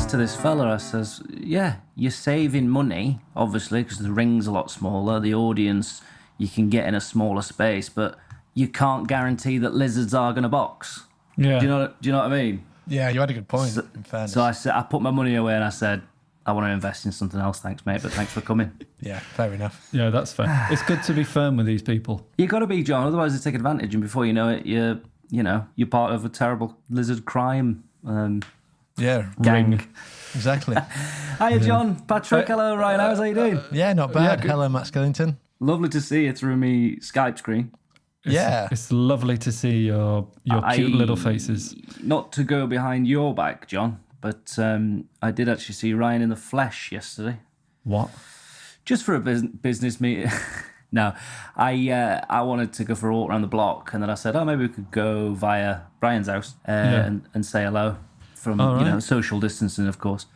to this fella, I says, yeah, you're saving money, obviously, because the ring's a lot smaller. The audience you can get in a smaller space, but you can't guarantee that lizards are going to box. Yeah. Do you know what I mean? Yeah, you had a good point, in fairness. So I put my money away and I said, I want to invest in something else, thanks, mate, but thanks for coming. Yeah, fair enough. Yeah, that's fair. It's good to be firm with these people. You got to be, John, otherwise they take advantage, and before you know it, you're part of a terrible lizard crime Yeah, gang. Exactly. Hiya, John, Patrick, hello, Ryan, how you doing? Yeah, not bad. Yeah, Hello, Matt Skillington. Lovely to see you through me Skype screen. It's lovely to see your cute little faces. Not to go behind your back, John, but I did actually see Ryan in the flesh yesterday. What? Just for a business meeting. No, I wanted to go for a walk around the block, and then I said, maybe we could go via Brian's house and say hello from social distancing, of course.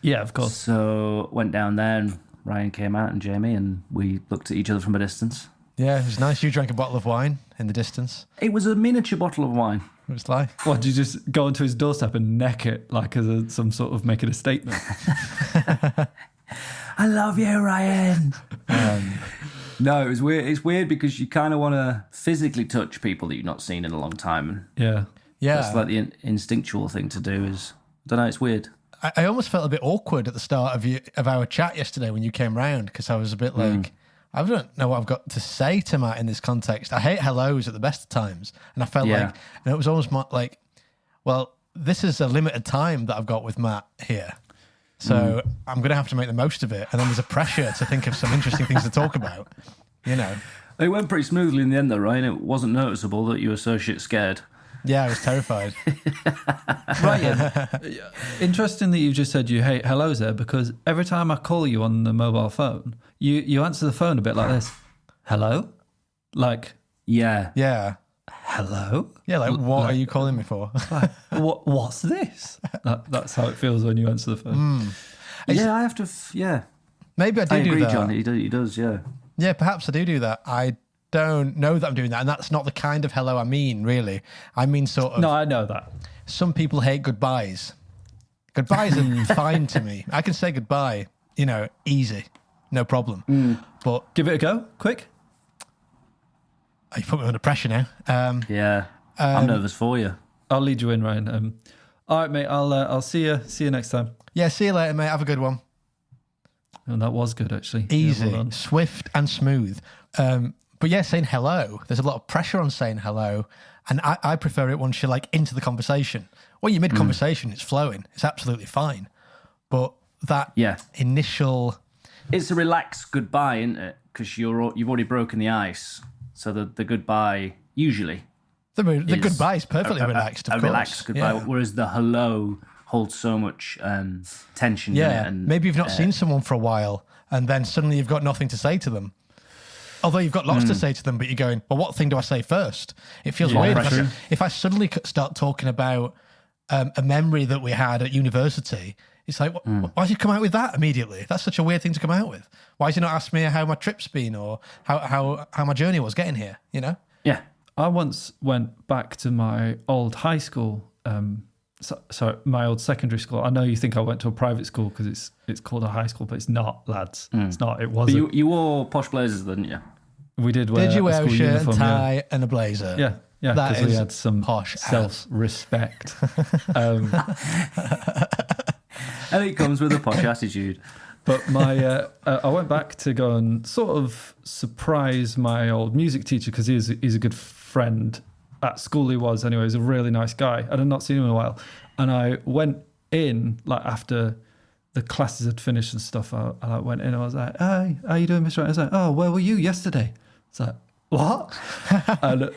Yeah, of course. So went down there, and Ryan came out and Jamie, and we looked at each other from a distance. Yeah, it was nice. You drank a bottle of wine in the distance. It was a miniature bottle of wine. It was like... What, did you just go onto his doorstep and neck it like as some sort of making a statement? I love you, Ryan. No, it was weird. It's weird because you kind of want to physically touch people that you've not seen in a long time. Yeah. Yeah. That's like the instinctual thing to do is, I don't know, it's weird. I almost felt a bit awkward at the start of our chat yesterday when you came round, because I was a bit like, I don't know what I've got to say to Matt in this context. I hate hellos at the best of times. And I felt like, and it was almost like, well, this is a limited time that I've got with Matt here. So I'm going to have to make the most of it. And then there's a pressure to think of some interesting things to talk about, you know. It went pretty smoothly in the end though, Ryan. It wasn't noticeable that you were so shit scared. Yeah, I was terrified. Ryan, interesting that you just said you hate hellos there, because every time I call you on the mobile phone, you answer the phone a bit like this. Hello? Like... Yeah. Yeah. Hello? Yeah, like, what are you calling me for? What's this? That's how it feels when you answer the phone. Yeah, I have to... yeah. Maybe I do agree, do that. John. He does, yeah. Yeah, perhaps I do that. I don't know that I'm doing that. And that's not the kind of hello I mean, really. I mean sort of... No, I know that. Some people hate goodbyes. Goodbyes are fine to me. I can say goodbye, easy. No problem. But... Give it a go, quick. You put me under pressure now. Yeah. I'm nervous for you. I'll lead you in, Ryan. All right, mate. I'll see you next time. Yeah, see you later, mate. Have a good one. And that was good, actually. Easy, Yeah, well done. swift and smooth. But yeah, saying hello. There's a lot of pressure on saying hello, and I prefer it once you're like into the conversation. When you're mid-conversation, it's flowing. It's absolutely fine. But that initial... It's a relaxed goodbye, isn't it? Because you've already broken the ice. So the goodbye, usually... The goodbye is perfectly relaxed, of course. A relaxed goodbye, whereas the hello holds so much tension in it. And, maybe you've not seen someone for a while, and then suddenly you've got nothing to say to them. Although you've got lots to say to them, but you're going, well, what thing do I say first? It feels weird. If I suddenly start talking about a memory that we had at university, it's like, why did you come out with that immediately? That's such a weird thing to come out with. Why did you not ask me how my trip's been or how my journey was getting here, Yeah. I once went back to my old high school, my old secondary school. I know you think I went to a private school because it's called a high school, but it's not, lads. It's not. It wasn't. But you wore posh blazers, didn't you? We did wear. Did you wear a shirt uniform, and tie and a blazer? Yeah, because we had some posh self-respect. And it comes with a posh attitude. But I went back to go and sort of surprise my old music teacher because he's a good friend at school. He was anyway. He's a really nice guy. I had not seen him in a while, and I went in like after the classes had finished and stuff. I went in. And I was like, "Hey, how you doing, Mr. Wright?" I was like, "Oh, where were you yesterday?" It's like, "What?" And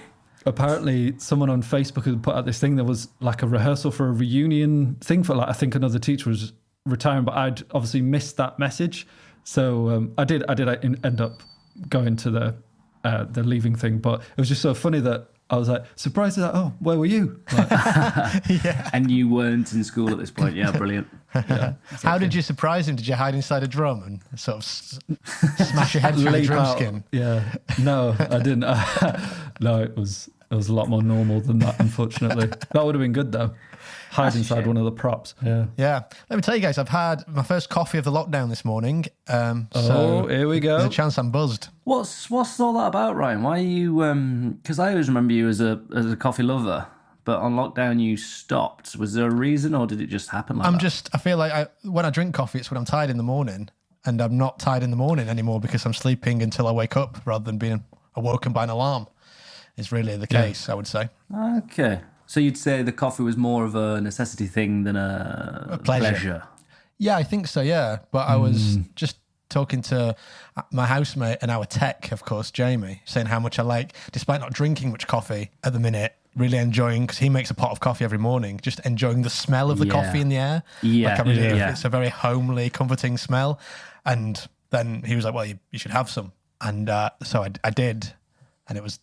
apparently, someone on Facebook had put out this thing. There was like a rehearsal for a reunion thing for I think another teacher was retiring, but I'd obviously missed that message, so I did end up going to the leaving thing, but it was just so funny that I was like surprised that where were you? Like, And you weren't in school at this point. Yeah, brilliant. Yeah, exactly. How did you surprise him? Did you hide inside a drum and sort of smash your head through the drum skin? Yeah, no, I didn't. No, it was It was a lot more normal than that, unfortunately. That would have been good, though. Hide inside one of the props. Yeah. Yeah. Let me tell you guys, I've had my first coffee of the lockdown this morning. So here we go. There's a chance I'm buzzed. What's all that about, Ryan? Why are you? Because I always remember you as a coffee lover, but on lockdown you stopped. Was there a reason, or did it just happen like that? I feel like when I drink coffee, it's when I'm tired in the morning, and I'm not tired in the morning anymore because I'm sleeping until I wake up rather than being awoken by an alarm. Is really the case, I would say. Okay. So you'd say the coffee was more of a necessity thing than a pleasure. Yeah, I think so, yeah. But I was just talking to my housemate and our tech, of course, Jamie, saying how much I like, despite not drinking much coffee at the minute, really enjoying, because he makes a pot of coffee every morning, just enjoying the smell of the coffee in the air. Yeah. It's a very homely, comforting smell. And then he was like, well, you should have some. And so I did. And it was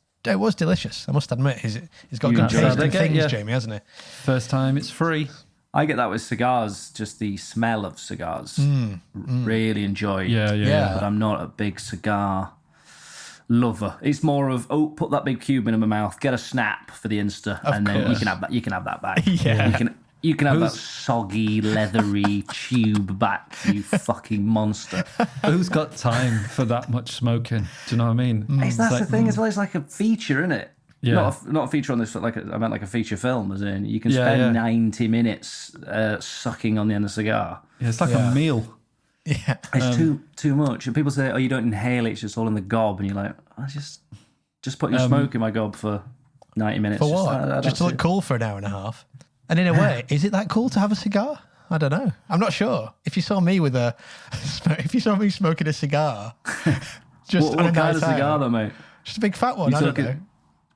delicious, I must admit. He's got good taste in things, Jamie, hasn't he? First time it's free. I get that with cigars, just the smell of cigars. Really enjoy. Yeah. But I'm not a big cigar lover. It's more of, put that big cube in my mouth, get a snap for the Insta, and then you can have that. You can have that back. Yeah. You can have that soggy, leathery tube back, you fucking monster. Who's got time for that much smoking? Do you know what I mean? That's the thing as well. It's like a feature, isn't it? Yeah. Not a feature on this. I meant like a feature film, as in you can spend 90 minutes sucking on the end of a cigar. Yeah, it's like a meal. Yeah, it's too much. And people say, "Oh, you don't inhale it; it's just all in the gob." And you're like, "I just put your smoke in my gob for 90 minutes for what? Just to look cool for an hour and a half." And in a way, is it that cool to have a cigar? I don't know. I'm not sure. If you saw me smoking a cigar, just what kind of cigar, though, mate? Just a big fat one. I don't know.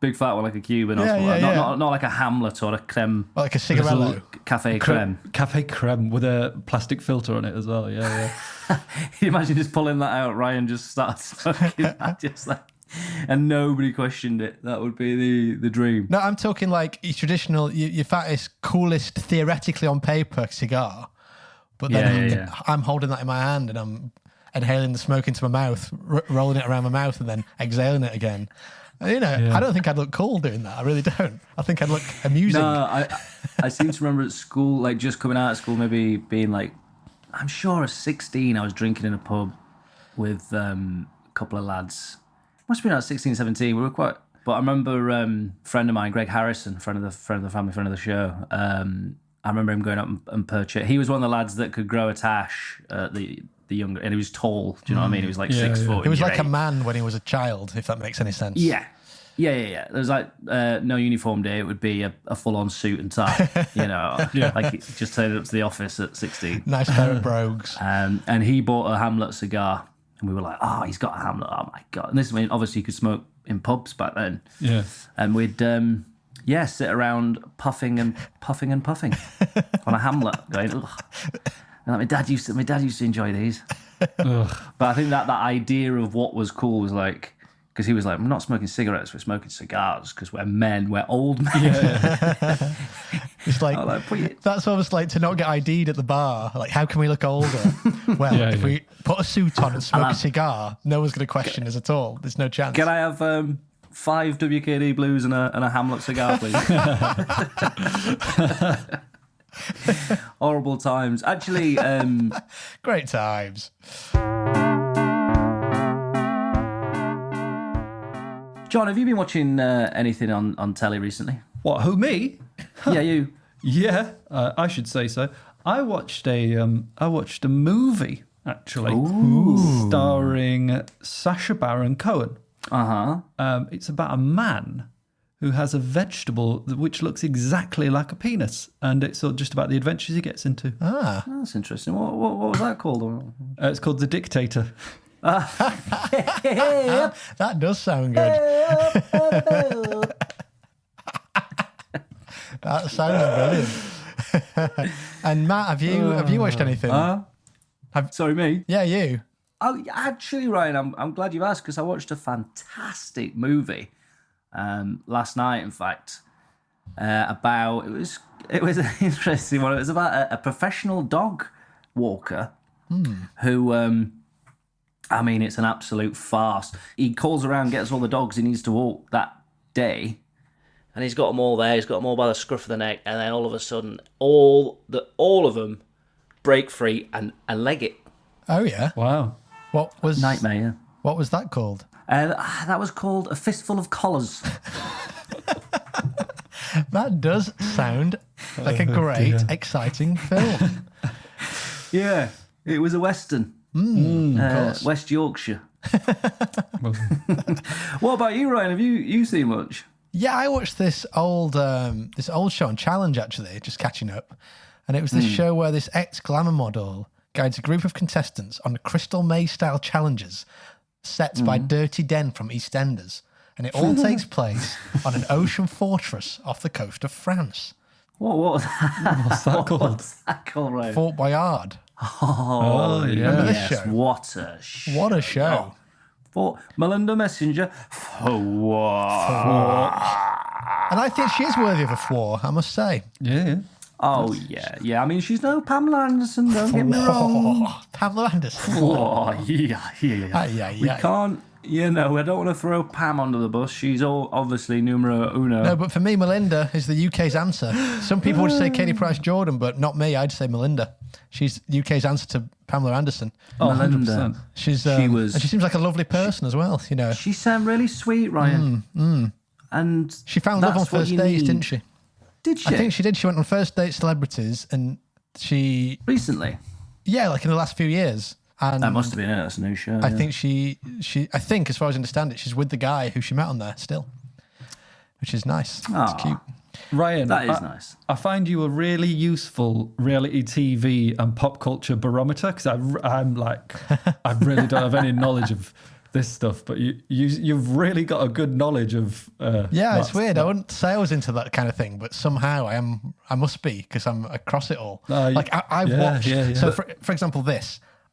Big fat one, like a Cuban, not like a Hamlet or a creme, or like a cigarello, cafe creme, cafe creme with a plastic filter on it as well. Yeah. You imagine just pulling that out, Ryan just starts smoking that, just like. And nobody questioned it. That would be the dream. No, I'm talking like your traditional, your fattest, coolest, theoretically on paper cigar. But then I'm holding that in my hand and I'm inhaling the smoke into my mouth, rolling it around my mouth and then exhaling it again. I don't think I'd look cool doing that. I really don't. I think I'd look amusing. No, I seem to remember at school, like just coming out of school, maybe being like, I'm sure at 16 I was drinking in a pub with a couple of lads. Must have been about 16, 17. We were quite... But I remember a friend of mine, Greg Harrison, friend of the family, friend of the show. I remember him going up and purchase. He was one of the lads that could grow a tash, the younger... And he was tall, do you know what I mean? He was like 6 foot. He was like a man when he was a child, if that makes any sense. Yeah. There was like no uniform day. It would be a full-on suit and tie, like he just turned up to the office at 16. Nice pair of brogues. And he bought a Hamlet cigar. And we were like, oh, he's got a Hamlet. Oh, my God. And this is when, obviously, you could smoke in pubs back then. Yeah. And we'd, sit around puffing and puffing and puffing on a Hamlet, going, ugh. And my dad used to enjoy these. But I think that idea of what was cool was like, because he was like, we're not smoking cigarettes, we're smoking cigars because we're men, we're old men. Yeah. It's like, that's almost like to not get ID'd at the bar. Like, how can we look older? Well, if we put a suit on and smoke a cigar, no one's going to question us at all. There's no chance. Can I have 5 WKD blues and a Hamlet cigar, please? Horrible times. Actually... Great times. John, have you been watching anything on telly recently? What, who, me? Yeah, you. Yeah, I should say so. I watched a movie, actually, starring Sacha Baron Cohen. It's about a man who has a vegetable which looks exactly like a penis, and it's just about the adventures he gets into. That's interesting. What was that called? It's called The Dictator. That does sound good. That sounds brilliant. And Matt, have you watched anything? Sorry, me? Yeah, you. Oh, actually, Ryan, I'm glad you asked because I watched a fantastic movie last night. In fact, about it was an interesting one. It was about a professional dog walker who. I mean, it's an absolute farce. He calls around, gets all the dogs he needs to walk that day, and he's got them all there. He's got them all by the scruff of the neck, and then all of a sudden, all of them break free and leg it. Oh yeah! Wow. What was Nightmare? Yeah. What was that called? That was called A Fistful of Collars. That does sound like a great, exciting film. Yeah, it was a western. West Yorkshire. What about you, Ryan? Have you seen much? Yeah, I watched this old show on Challenge, actually, just catching up. And it was this show where this ex-glamour model guides a group of contestants on Crystal Maze-style challenges set by Dirty Den from EastEnders. And it all takes place on an ocean fortress off the coast of France. What was that? What's that called? What's that called, Ryan? Fort Boyard. Oh, yeah. Remember this Yes, show? what a show. What a show. For Melinda Messenger. For what? And I think she is worthy of a floor, I must say. Yeah. Oh, yeah. I mean, she's no Pamela Anderson, don't get me wrong. Pamela Anderson. Oh, yeah. We Yeah. can't, I don't want to throw Pam under the bus. She's obviously numero uno. No, but for me, Melinda is the UK's answer. Some people would say Katie Price Jordan, but not me. I'd say Melinda. She's UK's answer to Pamela Anderson. Oh, Melinda. 100%. And she seems like a lovely person as well. She sounded really sweet, Ryan. And she found love on first dates, didn't she? Did she? I think she did. She went on first date celebrities, and she Recently? yeah, like in the last few years. And That must have been it. That's a new show. I think I think as far as I understand it, she's with the guy who she met on there still, which is nice. It's cute. Ryan, That is nice. I find you a really useful reality TV and pop culture barometer because I'm like, I really don't have any knowledge of this stuff, but you've really got a good knowledge of. Yeah, it's weird. I wouldn't say I was into that kind of thing, but somehow I must be because I'm across it all. I've watched. Yeah. So for example,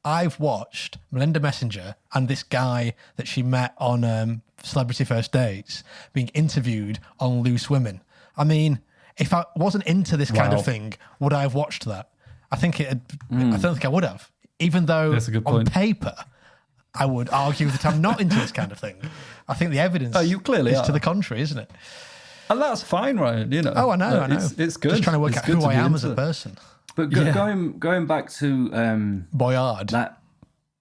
I've watched Melinda Messenger and this guy that she met on Celebrity First Dates being interviewed on Loose Women. I mean, if I wasn't into this kind of thing, would I have watched that? I think I don't think I would have. Even though That's a good on point. paper, I would argue that I'm not into this kind of thing. I think the evidence you clearly is are. to the contrary, isn't it? And that's fine, Ryan. Oh, I know. It's good. Just trying to work It's out good who to I be am into as a it. person. But going back to Boyard. that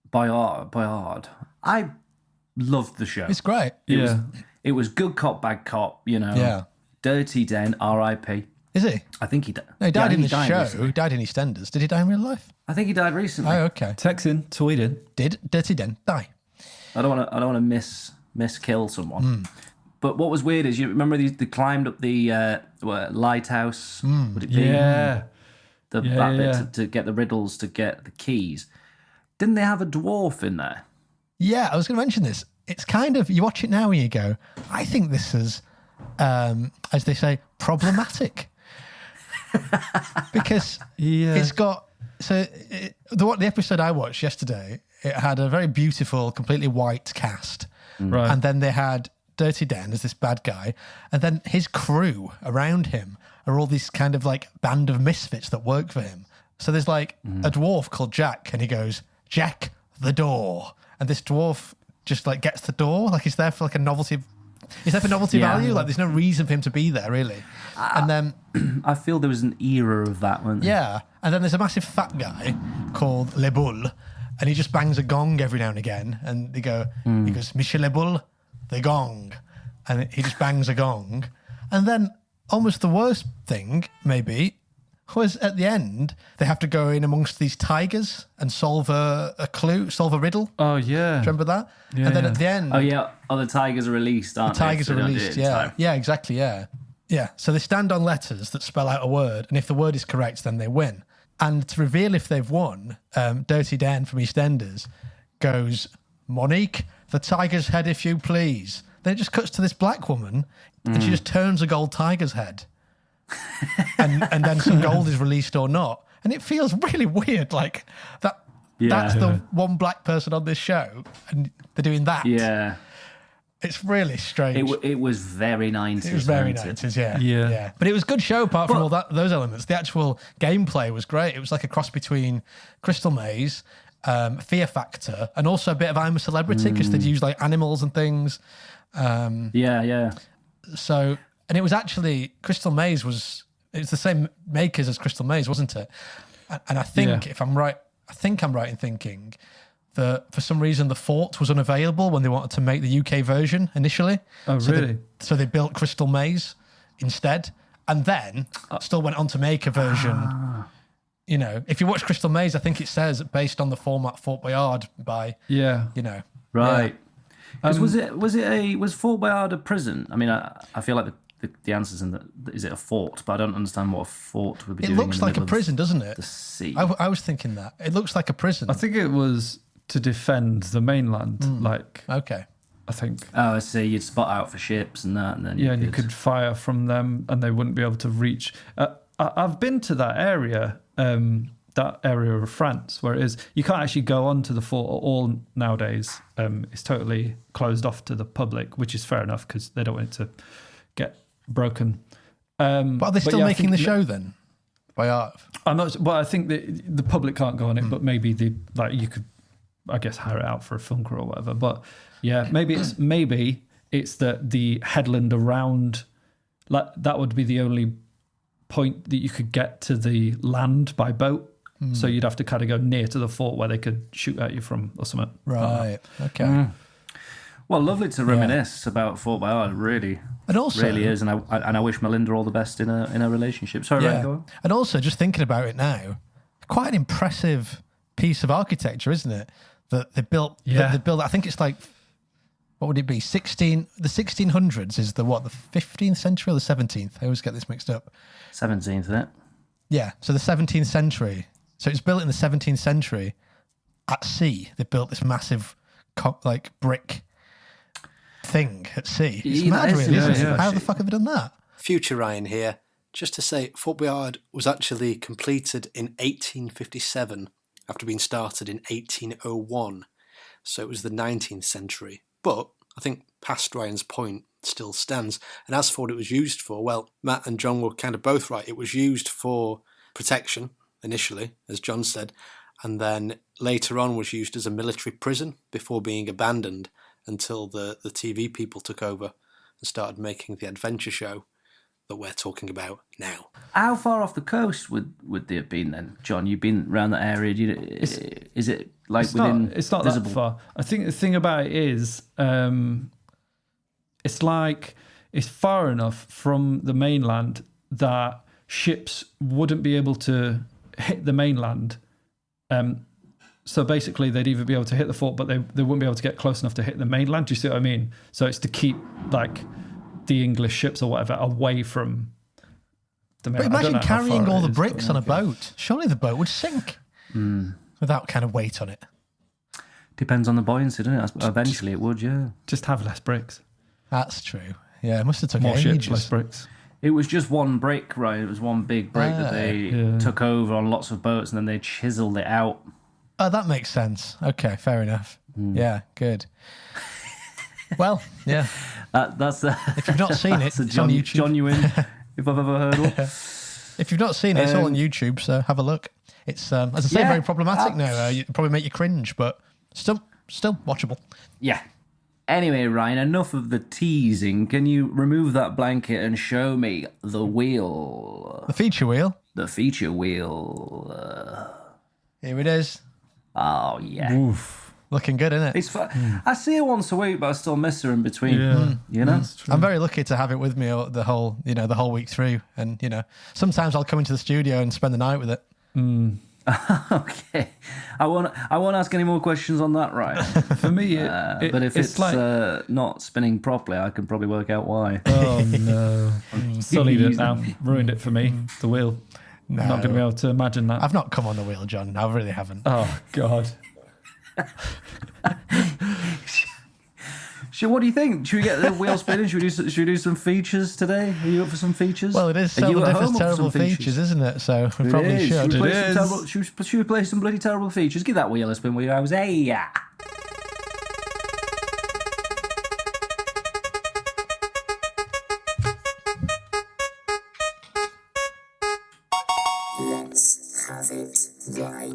Boyard, I loved the show. It's great. It was good cop, bad cop. Yeah. Dirty Den, R.I.P. Is he? I think he died. No, he died in the show. Recently. He died in EastEnders. Did he die in real life? I think he died recently. Oh, okay. Text in, tweet in. Did Dirty Den die? I don't want to miss kill someone. But what was weird is you remember they climbed up the lighthouse. Would it be? Yeah. That bit to get the riddles, to get the keys. Didn't they have a dwarf in there? Yeah, I was going to mention this. It's kind of, you watch it now and you go, I think this is, as they say, problematic. Because it's got, the episode I watched yesterday, it had a very beautiful, completely white cast. Right. And then they had Dirty Den as this bad guy. And then his crew around him are all these kind of like band of misfits that work for him. So there's like a dwarf called Jack, and he goes, Jack the door. And this dwarf just like gets the door, like he's there for like a novelty. He's there for novelty value. Like there's no reason for him to be there, really. And then I feel there was an era of that one. yeah, and then there's a massive fat guy called Le Boule, and he just bangs a gong every now and again. And he goes, Michel Le Boule, the gong, and he just bangs a gong. And then almost the worst thing, maybe, was at the end, they have to go in amongst these tigers and solve a riddle. Oh, yeah. Do you remember that? Yeah, and then yeah. at the end... Oh, yeah. Oh, the tigers are released, aren't the tigers they? are released, yeah. Yeah, exactly, yeah. Yeah, so they stand on letters that spell out a word, and if the word is correct, then they win. And to reveal if they've won, Dirty Dan from EastEnders goes, Monique, the tiger's head, if you please. Then it just cuts to this black woman, and she just turns a gold tiger's head. and then some gold is released or not. And it feels really weird, like that. Yeah. That's the one black person on this show, and they're doing that. Yeah. It's really strange. It was very 90s. It was very wasn't it? 90s, yeah. Yeah. But it was a good show apart from all those elements. The actual gameplay was great. It was like a cross between Crystal Maze, Fear Factor, and also a bit of I'm a Celebrity because they'd use like animals and things. Yeah. So And it was actually Crystal Maze it's the same makers as Crystal Maze, wasn't it? And I think if I'm right, I'm right in thinking that for some reason the fort was unavailable when they wanted to make the UK version initially. Oh, really? So they built Crystal Maze instead, and then still went on to make a version. You know, if you watch Crystal Maze, I think it says based on the format Fort Boyard by. Yeah. You know. Right. Because was Fort Boyard a prison? I mean, I feel like the answer's in is it a fort? But I don't understand what a fort would be doing. It looks like a prison, doesn't it? The sea. I was thinking that. It looks like a prison. I think it was to defend the mainland. Okay. I think. Oh, I see. You'd spot out for ships and that, and then you could fire from them, and they wouldn't be able to reach. I've been to that area of France where it is. You can't actually go onto the fort at all nowadays. It's totally closed off to the public, which is fair enough because they don't want it to get broken. But are they still making the show then? I'm not. Well, I think the public can't go on it, but maybe you could, I guess, hire it out for a film crew or whatever. But yeah, maybe it's that the headland around, like that would be the only point that you could get to the land by boat. So you'd have to kind of go near to the fort where they could shoot at you from or something. Right. Okay. Well, lovely to reminisce about Fort Boyard. Really, and also really is, and I wish Melinda all the best in a relationship. Sorry, Ryan, go on. And also, just thinking about it now, quite an impressive piece of architecture, isn't it? That they built. Yeah. They built. I think it's like, what would it be? The 1600s is the 15th century or the 17th? I always get this mixed up. 17th, isn't it? Yeah. So the 17th century. So it's built in the 17th century at sea. They built this massive, brick thing at sea. It's mad, really, isn't it? How the fuck have they done that? Future Ryan here. Just to say, Fort Boyard was actually completed in 1857 after being started in 1801. So it was the 19th century. But I think past Ryan's point still stands. And as for what it was used for, well, Matt and John were kind of both right. It was used for protection initially, as John said, and then later on was used as a military prison before being abandoned until the TV people took over and started making the adventure show that we're talking about now. How far off the coast would they have been then, John? You've been around that area. Is it like within? It's not visible? that far. I think the thing about it is, it's like it's far enough from the mainland that ships wouldn't be able to hit the mainland. So basically, they'd either be able to hit the fort, but they wouldn't be able to get close enough to hit the mainland. Do you see what I mean? So it's to keep the English ships or whatever away from the mainland. But imagine carrying all the bricks on a boat. Surely the boat would sink without kind of weight on it. Depends on the buoyancy, doesn't it? Eventually, it would. Yeah. Just have less bricks. That's true. Yeah, it must have taken More ships, ages. less bricks. It was just one brick, right? It was one big brick that they took over on lots of boats, and then they chiseled it out. Oh, that makes sense. Okay, fair enough. Yeah, good. Well, yeah. That's if you've not seen it, it's on YouTube. Genuine, if I've ever heard one. If you've not seen it, it's all on YouTube, so have a look. It's, as I say, very problematic now. It'll probably make you cringe, but still watchable. Yeah. Anyway, Ryan, enough of the teasing. Can you remove that blanket and show me the wheel? The feature wheel? The feature wheel. Here it is. Oh, yeah. Oof. Looking good, isn't it? It's fun. I see her once a week, but I still miss her in between. Yeah. You know? I'm very lucky to have it with me the whole week through. And, sometimes I'll come into the studio and spend the night with it. Okay. I won't ask any more questions on that, right? For me, but if it's like, not spinning properly, I can probably work out why. Oh, no. Still need it now. Ruined it for me, the wheel. No. I'm not going to be able to imagine that. I've not come on the wheel, John. I really haven't. Oh, God. So what do you think? Should we get the wheel spinning? Should we do some features today? Are you up for some features? Well, it is seldom different terrible features, isn't it? So we probably should. Should we play some bloody terrible features? Give that wheel a spin with your eyes. Hey, yeah. Let's have it right.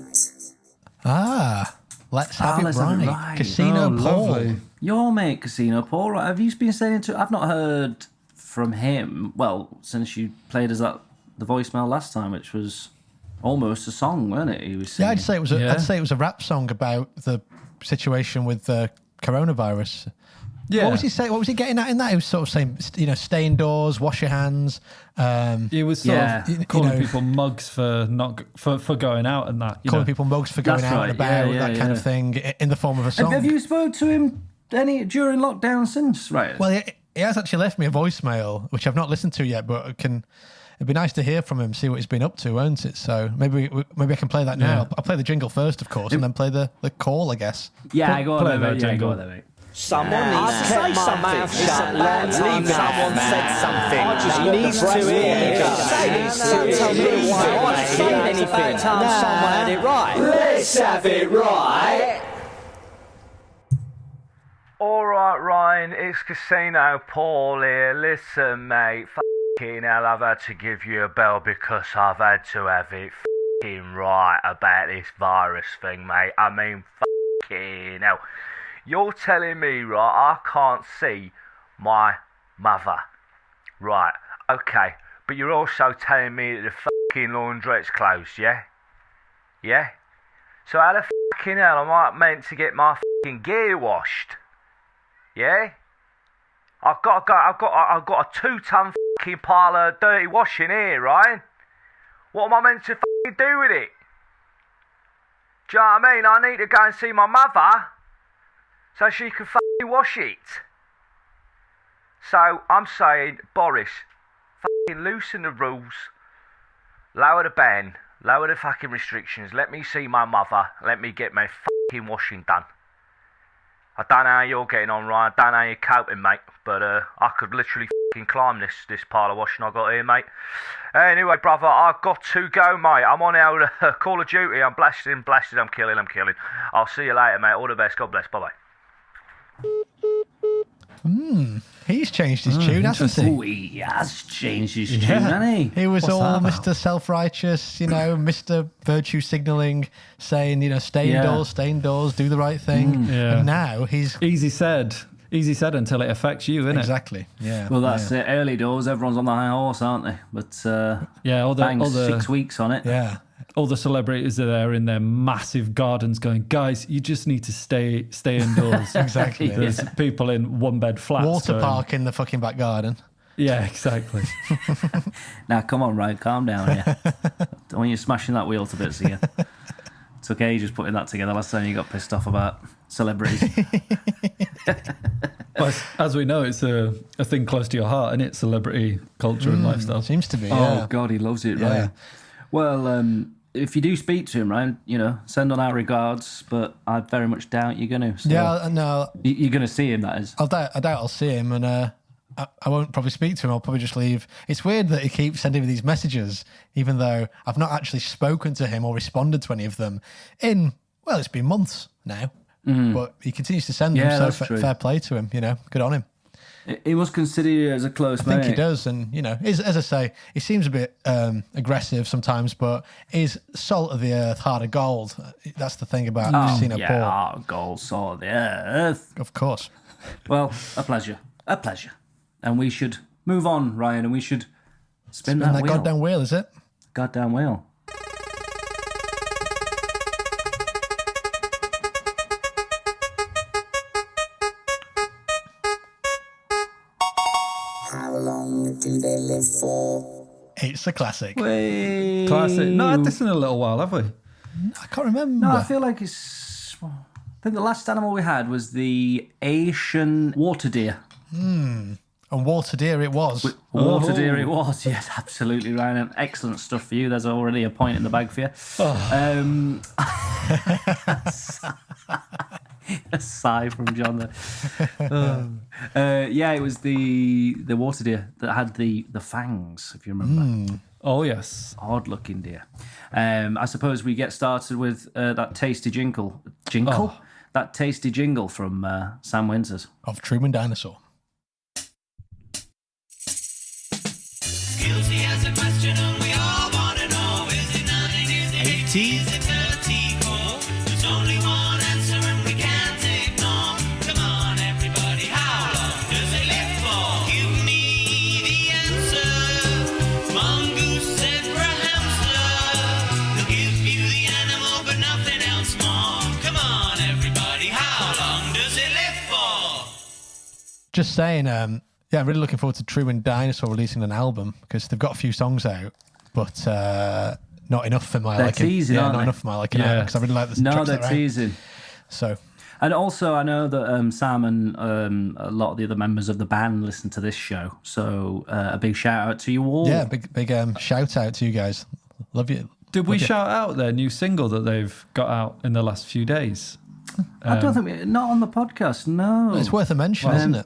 Let's have it right. Casino Paul. Lovely. Your mate, Casino Paul. Right? Have you been saying to? I've not heard from him, well, since you played us the voicemail last time, which was almost a song, wasn't it? He was singing. Yeah, I'd say it was a rap song about the situation with the coronavirus. Yeah. What was he saying? What was he getting at in that? He was sort of saying, stay indoors, wash your hands. He was sort of calling people mugs for going out and that. Calling people mugs for going out and about, that kind of thing, in the form of a song. Have you spoke to him any during lockdown since? Right. Well, he has actually left me a voicemail, which I've not listened to yet, but it'd be nice to hear from him, see what he's been up to, won't it? So maybe I can play that now. Yeah. I'll play the jingle first, of course, and then play the call, I guess. Yeah, go on there, mate. Someone needs to say something. It's a long time someone said something. He needs to hear. Why say anything? Someone had it right. Let's have it right. All right, Ryan, it's Casino Paul here. Listen, mate, f***ing hell, I've had to give you a bell because I've had to have it f***ing right about this virus thing, mate. I mean, f***ing hell. You're telling me, right, I can't see my mother. Right, okay, but you're also telling me that the f***ing laundrette's closed, yeah? Yeah? So how the f***ing hell am I meant to get my f***ing gear washed? Yeah? I've got a 2-ton f***ing pile of dirty washing here, right? What am I meant to f***ing do with it? Do you know what I mean? I need to go and see my mother so she can f***ing wash it. So I'm saying, Boris, f***ing loosen the rules, lower the ban, lower the fucking restrictions, let me see my mother, let me get my f***ing washing done. I don't know how you're getting on, Ryan. I don't know how you're coping, mate. But I could literally f***ing climb this pile of washing I got here, mate. Anyway, brother, I've got to go, mate. I'm on our Call of Duty. I'm blasting, I'm killing. I'll see you later, mate. All the best. God bless. Bye-bye. He's changed his tune, hasn't he? Oh, he has changed his tune, hasn't he? He was all Mr. Self-righteous, Mr. Virtue signalling, saying, stay indoors, do the right thing. And now he's... Easy said until it affects you, isn't it? Exactly, yeah. Well, that's it. Early doors, everyone's on the high horse, aren't they? But all the 6 weeks on it. Yeah. All the celebrities are there in their massive gardens going, guys, you just need to stay indoors. Exactly. There's people in one-bed flats. Water park in the fucking back garden. Yeah, exactly. Now, come on, Ryan, calm down here. Don't want you smashing that wheel to bits again. Took ages putting that together last time you got pissed off about celebrities. Well, as we know, it's a thing close to your heart, and it's celebrity culture and lifestyle. Seems to be, Oh, God, he loves it, Ryan. Well, if you do speak to him, Ryan, send on our regards, but I very much doubt you're going to. So no. You're going to see him, that is. I doubt I'll see him, and I won't probably speak to him. I'll probably just leave. It's weird that he keeps sending me these messages, even though I've not actually spoken to him or responded to any of them it's been months now. But he continues to send them, so fair play to him, good on him. He must consider you as a close mate. I think he does, and as I say, he seems a bit aggressive sometimes, but he's salt of the earth, heart of gold. That's the thing about Casino Paul. Heart of gold, salt of the earth. Of course. Well, a pleasure, and we should move on, Ryan, and we should spin that wheel. Goddamn wheel, is it? Goddamn wheel. How long do they live for? It's a classic. Classic. Not had this in a little while, have we? I can't remember. No, I feel like it's... I think the last animal we had was the Asian water deer. And water deer it was. Water deer it was, yes, absolutely, Ryan. Excellent stuff for you. There's already a point in the bag for you. A sigh from John there. It was the water deer that had the fangs, if you remember. Oh, yes. Odd-looking deer. I suppose we get started with that tasty jingle. Jingle? Oh. That tasty jingle from Sam Winters. Of Truman Dinosaur. Guilty as a question, and we all want to know, is it 9, is it 18, is it 34? There's only one answer and we can't ignore. Come on everybody, how long does it live for? Give me the Just saying, I'm really looking forward to Truman Dinosaur releasing an album because they've got a few songs out, but not enough for my liking. Teasing, not enough for my liking because I really like the tracks they're that are out. teasing. So, and also I know that Sam and a lot of the other members of the band listen to this show, so a big shout out to you all. Yeah, big shout out to you guys. Love you. Did we shout out their new single that they've got out in the last few days? I don't think not on the podcast. No, it's worth a mention, isn't it?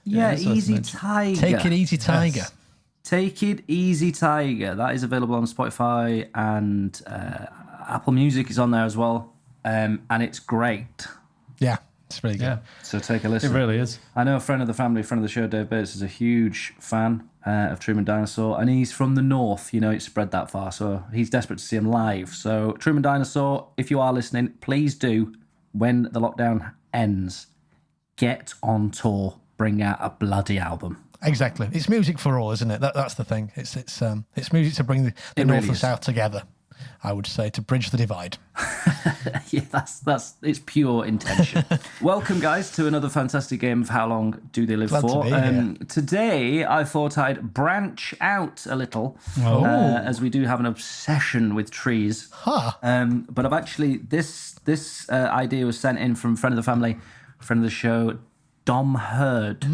Yeah, Easy Tiger. Take It Easy, Tiger. Yes. Take It Easy, Tiger. That is available on Spotify and Apple Music is on there as well, and it's great. Yeah, it's really good. Yeah. So take a listen. It really is. I know a friend of the family, friend of the show, Dave Bates, is a huge fan of Truman Dinosaur, and he's from the north. You know, it's spread that far, so he's desperate to see him live. So Truman Dinosaur, if you are listening, please do, when the lockdown ends, get on tour. Bring out a bloody album. Exactly. It's music for all, isn't it? That's the thing. It's music to bring the North and South together, I would say, to bridge the divide. Yeah, that's it's pure intention. Welcome, guys, to another fantastic game of How Long Do They Live Glad For? To be here. Today, I thought I'd branch out a little, as we do have an obsession with trees. Huh. But I've actually, this idea was sent in from friend of the family, friend of the show, Dom Hurd.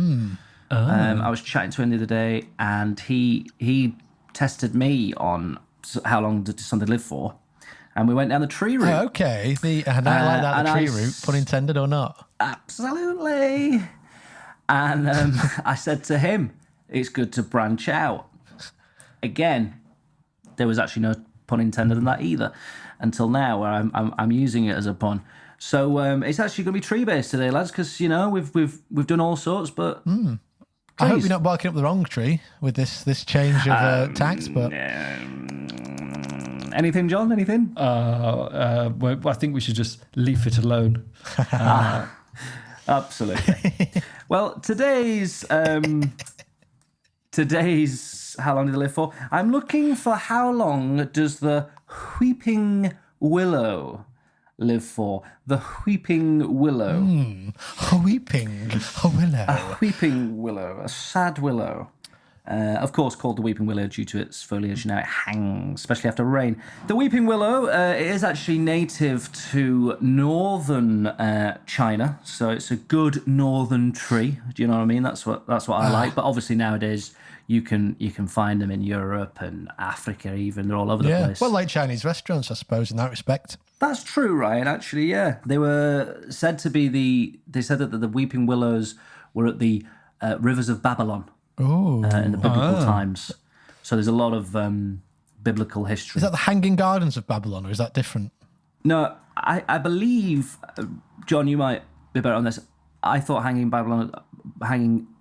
I was chatting to him the other day, and he tested me on how long does something live for, and we went down the tree route. Okay, and I like that, the tree route, pun intended or not. Absolutely. And I said to him, it's good to branch out. Again, there was actually no pun intended in that either, until now, where I'm using it as a pun. So it's actually going to be tree based today, lads, because you know we've done all sorts. But I hope you're not barking up the wrong tree with this change of tax. But anything, John? Anything? Well, I think we should just leave it alone. Absolutely. Well, today's how long did it live for? I'm looking for how long does the weeping willow live for? The weeping willow. A weeping willow. A weeping willow. A sad willow. Of course, called the weeping willow due to its foliage. Now it hangs, especially after rain. The weeping willow is actually native to northern China, so it's a good northern tree. Do you know what I mean? That's what I like. But obviously nowadays you can find them in Europe and Africa. Even they're all over the place. Well, like Chinese restaurants, I suppose, in that respect. That's true, Ryan. Actually, yeah, they were said to be They said that the weeping willows were at the rivers of Babylon. In the biblical times. So there's a lot of biblical history. Is that the Hanging Gardens of Babylon, or is that different? No, I believe, John, you might be better on this. I thought Hanging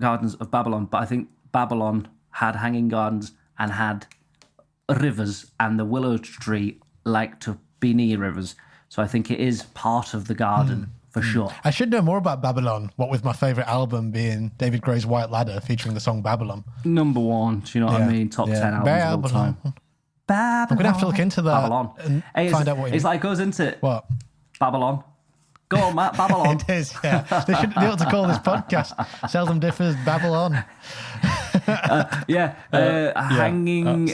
Gardens of Babylon, but I think Babylon had hanging gardens and had rivers, and the willow tree liked to be near rivers. So I think it is part of the garden. For sure. I should know more about Babylon, what with my favourite album being David Gray's White Ladder, featuring the song Babylon. Number one, do you know what I mean? Top 10 albums of all time. Babylon. I'm going to have to look into that and find out what it's like goes into what? Babylon. Go on, Matt, Babylon. It is, yeah. They ought to call this podcast Seldom Differs Babylon. Hanging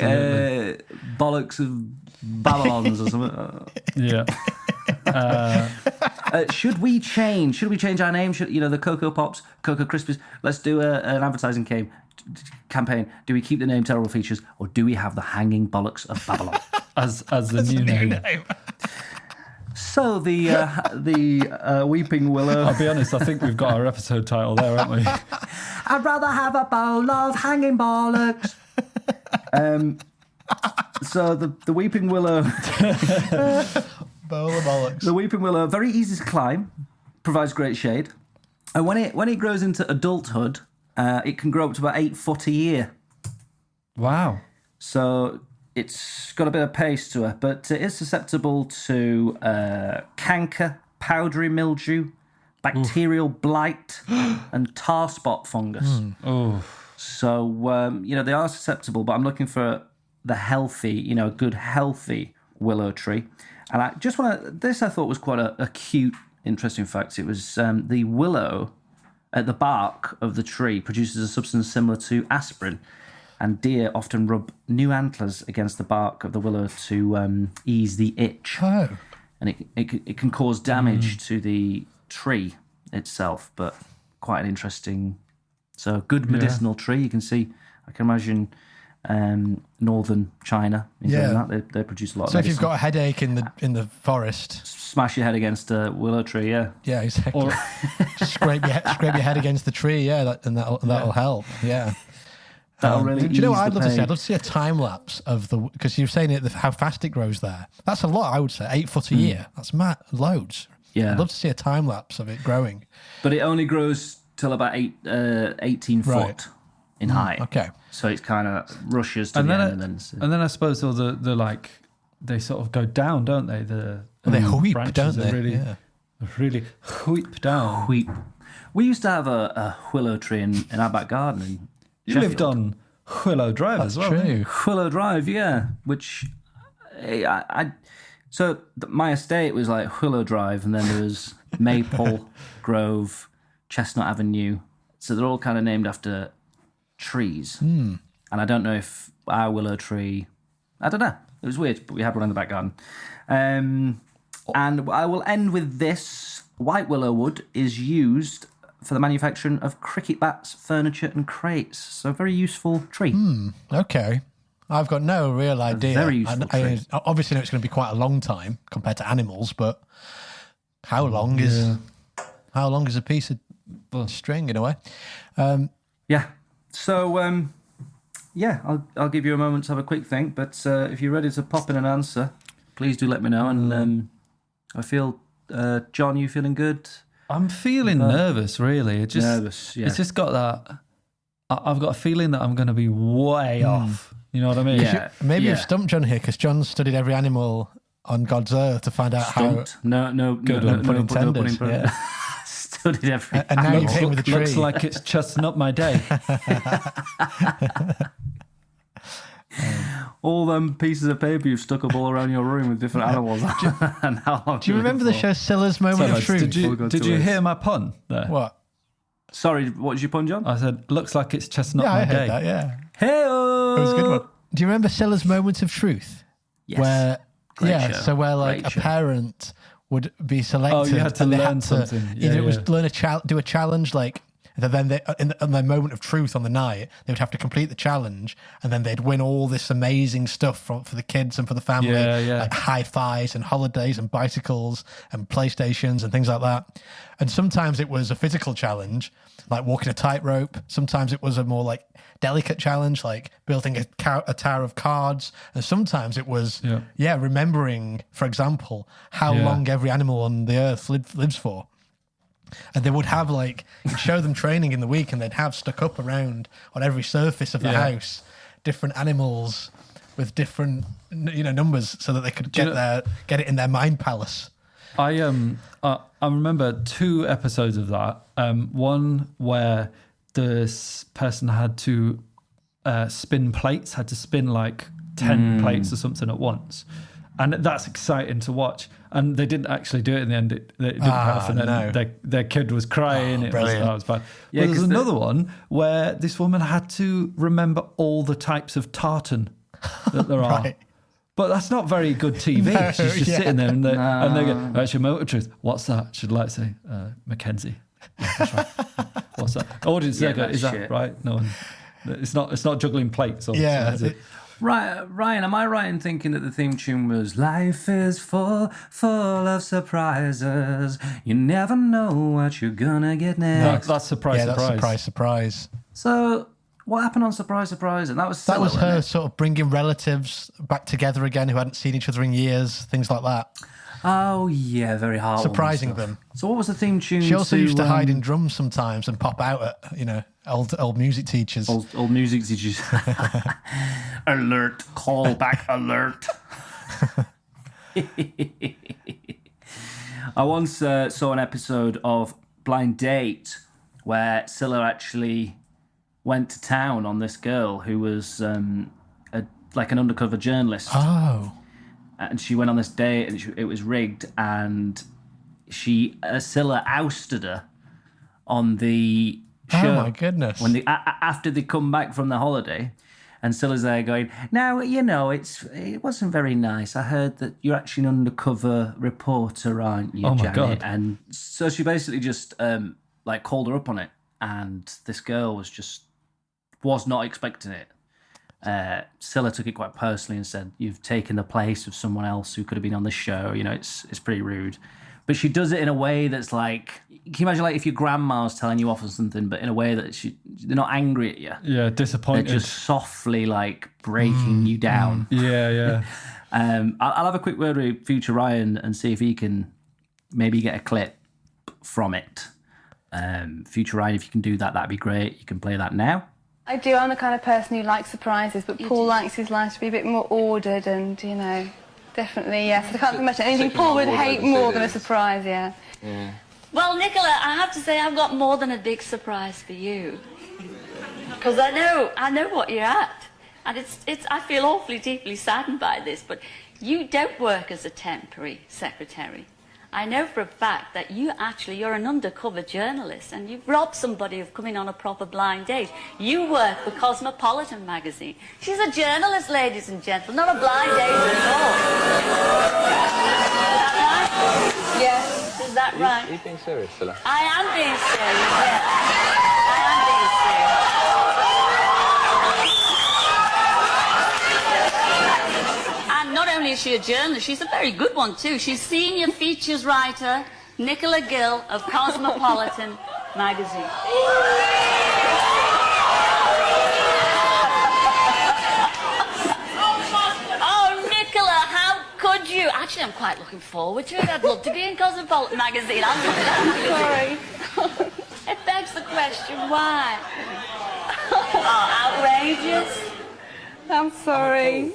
bollocks of Babylons or something. Yeah. Should we change our name? Should the Cocoa Pops, Cocoa Krispies? Let's do an advertising campaign. Do we keep the name Terrible Features, or do we have the Hanging Bollocks of Babylon as the new name? So the Weeping Willow. I'll be honest, I think we've got our episode title there, haven't we? I'd rather have a bowl of hanging bollocks. So the Weeping Willow. Bowl of bollocks. The weeping willow, very easy to climb, provides great shade, and when it grows into adulthood, it can grow up to about 8 foot a year. Wow! So it's got a bit of pace to it, but it is susceptible to canker, powdery mildew, bacterial blight, and tar spot fungus. So they are susceptible, but I'm looking for the healthy, a good healthy willow tree. And I just want to. This I thought was quite a cute, interesting fact. It was the willow the bark of the tree produces a substance similar to aspirin, and deer often rub new antlers against the bark of the willow to ease the itch. Oh. And it can cause damage to the tree itself, but quite an interesting... So good medicinal tree. You can see, I can imagine northern China. They produce a lot of medicine. So if you've got a headache in the forest... Smash your head against a willow tree, yeah. Yeah, exactly. Or scrape your head against the tree, and that'll help, yeah. That'll really do you know what ease I'd the love to see? pain. I'd love to see a time lapse of because you're saying how fast it grows there. That's a lot, I would say. 8 foot a year. That's mad, loads. Yeah. I'd love to see a time lapse of it growing. But it only grows till about 18 foot in height. Okay. So it's kind of rushes to the end. And then I suppose all the like, they sort of go down, don't they? They whoop, branches don't they? Really whoop down. Wheat. We used to have a willow tree in our back garden in You Sheffield. lived on Willow Drive as well. True. Willow Drive, yeah. Which my estate was like Willow Drive, and then there was Maple Grove, Chestnut Avenue. So they're all kind of named after trees. And I don't know if our willow tree... I don't know. It was weird, but we had one in the back garden. And I will end with this. White willow wood is used for the manufacturing of cricket bats, furniture and crates. So a very useful tree. Okay. I've got no real idea. very useful tree. I obviously know it's going to be quite a long time compared to animals, but how long is a piece of string in a way? Yeah. So, I'll give you a moment to have a quick think, but if you're ready to pop in an answer, please do let me know. And I feel, John, you feeling good? I'm feeling nervous, really. Nervous, yeah. It's just got that... I've got a feeling that I'm going to be way off. You know what I mean? Yeah. Maybe you've stumped John here because John studied every animal on God's earth to find out Stumped? No pun intended. Yeah. Studied every... And now you came with a tree. Looks like it's just not my day. all them pieces of paper you've stuck up all around your room with different animals. And how long Do you remember the show Scylla's Moment of Truth? Did you hear my pun there? What? Sorry, what did you pun, John? I said, looks like it's just not Yeah, my I day. heard that, yeah. Hey-o! It was a good one. Do you remember Scylla's Moment of Truth? Yes. Where, Great show. so where like Great a show. parent would be selected. Oh, you had to and they learn something. Either it was Yeah. learn do a challenge, like then they in their moment of truth on the night, they would have to complete the challenge, and then they'd win all this amazing stuff for the kids and for the family, like high fives and holidays and bicycles and PlayStations and things like that. And sometimes it was a physical challenge, like walking a tightrope. Sometimes it was a more like delicate challenge, like building a tower of cards. And sometimes it was, remembering, for example, how long every animal on the earth lives for. And they would have you'd show them training in the week, and they'd have stuck up around on every surface of the house different animals with different numbers, so that they could get it in their mind palace. I remember 2 episodes of that. One where this person had to spin plates, had to spin like 10 plates or something at once. And that's exciting to watch. And they didn't actually do it in the end. It didn't happen. And their kid was crying. It was bad. Yeah, there's another one where this woman had to remember all the types of tartan that there are. Right. But that's not very good TV. No, She's just sitting there and they go, that's your motor truth. What's that? She'd like to say, Mackenzie. Yeah, that's right. What's that? Audience there go, is that right? No one. It's not juggling plates. Is it? Right, Ryan, am I right in thinking that the theme tune was "Life is full of surprises. You never know what you're gonna get next." That's surprise. That's surprise. So, what happened on Surprise, Surprise? And that was That was her sort of bringing relatives back together again who hadn't seen each other in years, things like that. Oh yeah, very hard. Surprising them. So, what was the theme tune? She also used to hide in drums sometimes and pop out at old music teachers. Old music teachers. Alert! Call back! Alert! I once saw an episode of Blind Date where Scylla actually went to town on this girl who was like an undercover journalist. Oh. And she went on this date, and it was rigged, and Scylla ousted her on the show. Oh my goodness! When after they come back from the holiday, and Scylla's there going, "Now it wasn't very nice. I heard that you're actually an undercover reporter, aren't you, Janet?" God. And so she basically just called her up on it, and this girl was not expecting it. Scylla took it quite personally and said, "You've taken the place of someone else who could have been on the show. It's pretty rude." But she does it in a way that's like, can you imagine if your grandma's telling you off or something, but in a way that they're not angry at you. Yeah, disappointed. They're just softly breaking you down. Yeah. I'll have a quick word with Future Ryan and see if he can maybe get a clip from it. Future Ryan, if you can do that, that'd be great. You can play that now. I do. I'm the kind of person who likes surprises, but Paul likes his life to be a bit more ordered and, definitely, yes. I can't imagine anything Paul would hate more than a surprise, yeah. Well, Nicola, I have to say I've got more than a big surprise for you. Because I know what you're at. And I feel awfully deeply saddened by this, but you don't work as a temporary secretary. I know for a fact that you're an undercover journalist and you've robbed somebody of coming on a proper blind date. You work for Cosmopolitan magazine. She's a journalist, ladies and gentlemen, not a blind date at all. Is that right? Yes. Is that right? Are you being serious, Scylla? I am being serious, yes. I am being serious. And not only is she a journalist, she's a very good one too. She's senior features writer, Nicola Gill of Cosmopolitan magazine. Oh, Nicola, how could you? Actually, I'm quite looking forward to it. I'd love to be in Cosmopolitan magazine. I'd love that magazine. Sorry. It begs the question, why? Oh, outrageous. I'm sorry.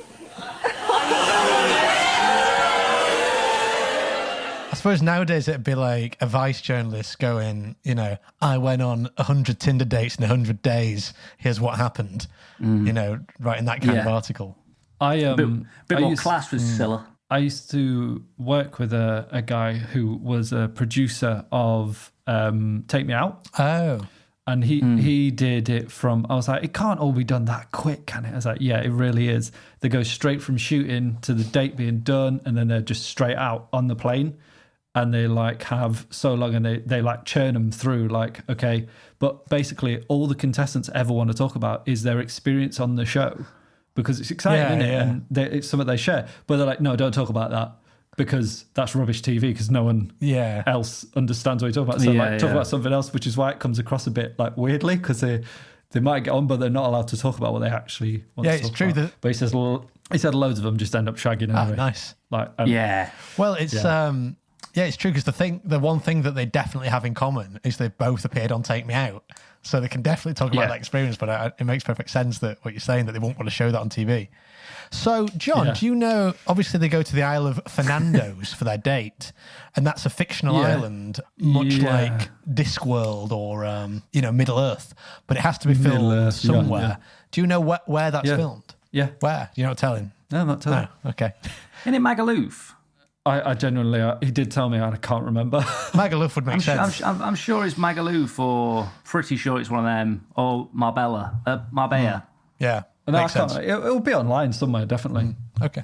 I suppose nowadays it'd be like a Vice journalist going, I went on 100 Tinder dates in 100 days. Here's what happened. Writing that kind of article. Bit more class with Scylla. I used to work with a guy who was a producer of Take Me Out. Oh. And he did it from, I was like, it can't all be done that quick, can it? I was like, yeah, it really is. They go straight from shooting to the date being done, and then they're just straight out on the plane. And they have so long, and they churn them through, okay. But basically, all the contestants ever want to talk about is their experience on the show, because it's exciting, isn't it? And it's something they share. But they're like, no, don't talk about that, because that's rubbish TV, because no one else understands what you're talking about. So talk about something else, which is why it comes across a bit weirdly, because they might get on, but they're not allowed to talk about what they actually want to talk about. Yeah, it's true. But he said loads of them just end up shagging anyway. Oh, nice. Well, it's... it's true, because the one thing that they definitely have in common is they both appeared on Take Me Out. So they can definitely talk about that experience, but it makes perfect sense that what you're saying, that they won't want to show that on TV. So, John, do you know, obviously they go to the Isle of Fernandos for their date, and that's a fictional island, much like Discworld or, Middle Earth, but it has to be filmed somewhere. Yeah. Do you know where that's filmed? Yeah. Where? You're not telling? No, I'm not telling. No. Okay. Isn't it Magaluf? I genuinely, he did tell me, and I can't remember. Magaluf would make sense. I'm sure it's Magaluf, or pretty sure it's one of them, or Marbella. Yeah, no, I can't. It'll be online somewhere, definitely. Okay.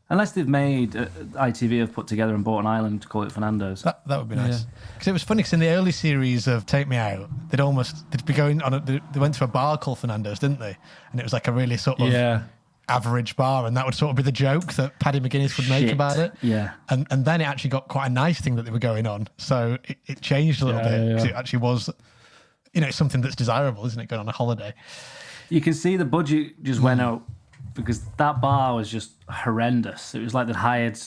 Unless they've made, ITV have put together and bought an island to call it Fernando's. That would be nice. Because it was funny, because in the early series of Take Me Out, they'd be going on, they went to a bar called Fernando's, didn't they? And it was like a really sort of... average bar, and that would sort of be the joke that Paddy McGuinness would make about it. Yeah. And then it actually got quite a nice thing that they were going on. So it changed a little bit, because it actually was, it's something that's desirable, isn't it, going on a holiday? You can see the budget just went up, because that bar was just horrendous. It was like they'd hired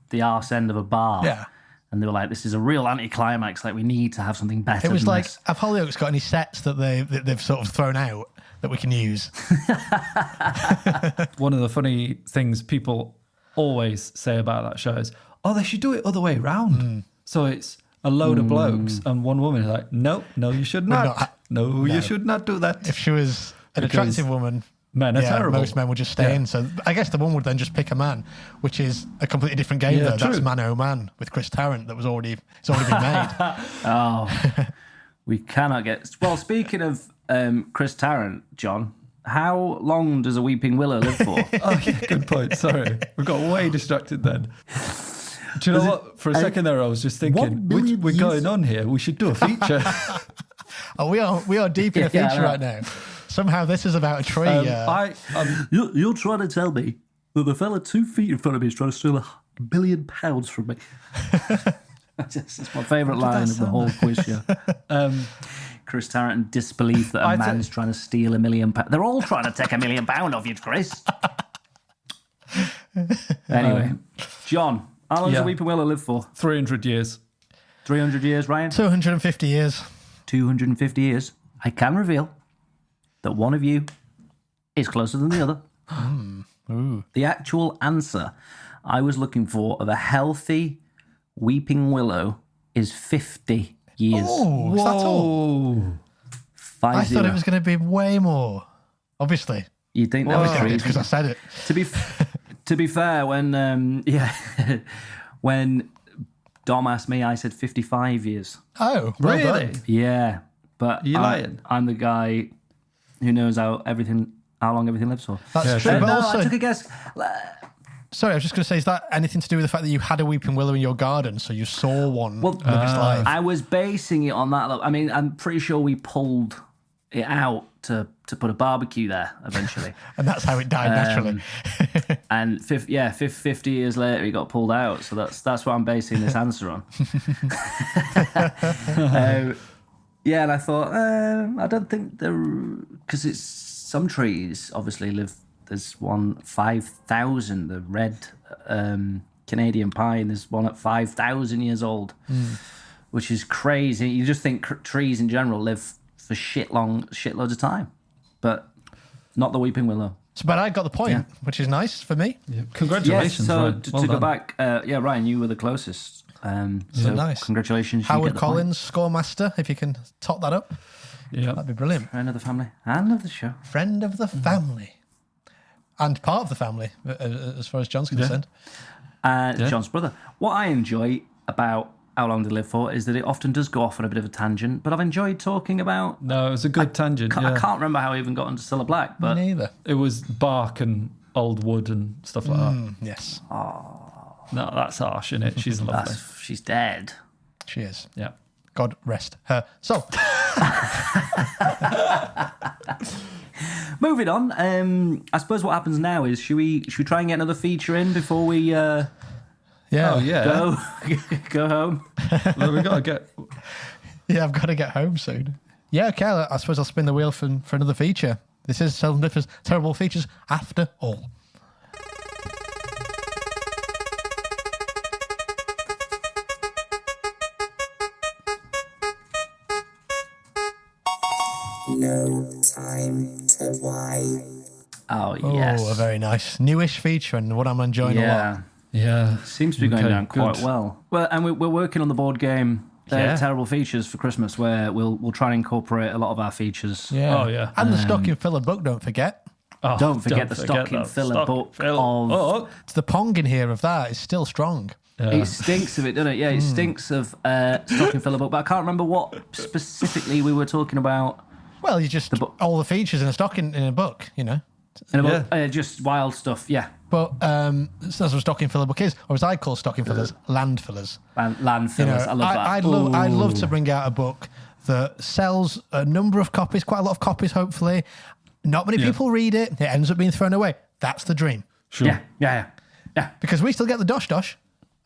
the arse end of a bar. Yeah. And they were like, this is a real anticlimax. Like, we need to have something better. It was than like, this. have Hollyoaks got any sets that they've sort of thrown out that we can use? One of the funny things people always say about that show is, they should do it other way around. So it's a load of blokes and one woman is like, no, you should not. No, you should not do that. If she was an attractive woman, men are terrible. Most men would just stay in. So I guess the woman would then just pick a man, which is a completely different game. That's Man Oh Man with Chris Tarrant. It's already been made. We cannot get... Well, speaking of Chris Tarrant, John, how long does a weeping willow live for? Oh, yeah, good point. Sorry. We got way distracted then. Do you know what? For a second there, I was just thinking, we're going on here. We should do a feature. Oh, we are deep in a feature right now. Somehow this is about a tree. You're trying to tell me that the fella 2 feet in front of me is trying to steal £1 billion from me. It's my favourite line of the whole quiz show. Chris Tarrant in disbelief that a man's trying to steal £1 million. They're all trying to take £1 million off you, Chris. Anyway, John, how long does a weeping willow live for? 300 years. 300 years, Ryan? 250 years. 250 years. I can reveal that one of you is closer than the other. The actual answer I was looking for of a healthy weeping willow is 50 years. Oh, is that all? 50. I thought it was going to be way more. Obviously. You think that was crazy? Because I said it. To be fair, when when Dom asked me, I said 55 years. Oh, well really? Done. Yeah, but you lying? I'm the guy who knows how long everything lives for. That's true. But also, I took a guess. Sorry, I was just going to say, is that anything to do with the fact that you had a weeping willow in your garden, so you saw one live its life? I was basing it on that. I mean, I'm pretty sure we pulled it out to put a barbecue there eventually. And that's how it died naturally. And 50 years later, it got pulled out. So that's what I'm basing this answer on. And I thought, I don't think because it's some trees obviously live. There's one 5,000, the red Canadian pine. There's one at 5,000 years old, which is crazy. You just think trees in general live for shitloads of time, but not the weeping willow. But I got the point, which is nice for me. Yeah. Congratulations, so Ryan. to go back, Ryan, you were the closest. So nice. Congratulations. Howard Collins, scoremaster, if you can top that up. Yeah, that'd be brilliant. Friend of the family and of the show. Friend of the family. And part of the family, as far as John's concerned. John's brother. What I enjoy about How Long to Live For is that it often does go off on a bit of a tangent, but I've enjoyed talking about... No, it was a good tangent. I can't remember how I even got into Cilla Black, but... Me neither. It was bark and old wood and stuff like that. Yes. Oh. No, that's harsh, isn't it? She's lovely. She's dead. She is. Yeah. God rest her soul. Moving on, I suppose what happens now is should we try and get another feature in before we go home? Well, we gotta get. Yeah, I've got to get home soon. Yeah, okay. I suppose I'll spin the wheel for another feature. This is Seldom Differ's Terrible Features after all. No time to lie. Oh, yes. Oh, a very nice newish feature and one I'm enjoying a lot. Yeah. Seems to be going down quite well. Well, and we're working on the board game Terrible Features for Christmas, where we'll try and incorporate a lot of our features. Yeah. Oh, yeah. And the stocking filler book, don't forget. Oh, don't forget the stocking filler book of... It's the pong in here of that. It's still strong. It stinks of it, doesn't it? Yeah, it stinks of stocking filler book, but I can't remember what specifically we were talking about. Well, you just all the features in a book, you know. In a book, just wild stuff, yeah. But that's what stocking filler book is, or as I call stocking fillers, land fillers. Land fillers, I love that. I'd love to bring out a book that sells a number of copies, quite a lot of copies, hopefully. Not many people read it. It ends up being thrown away. That's the dream. Sure. Yeah. Because we still get the dosh.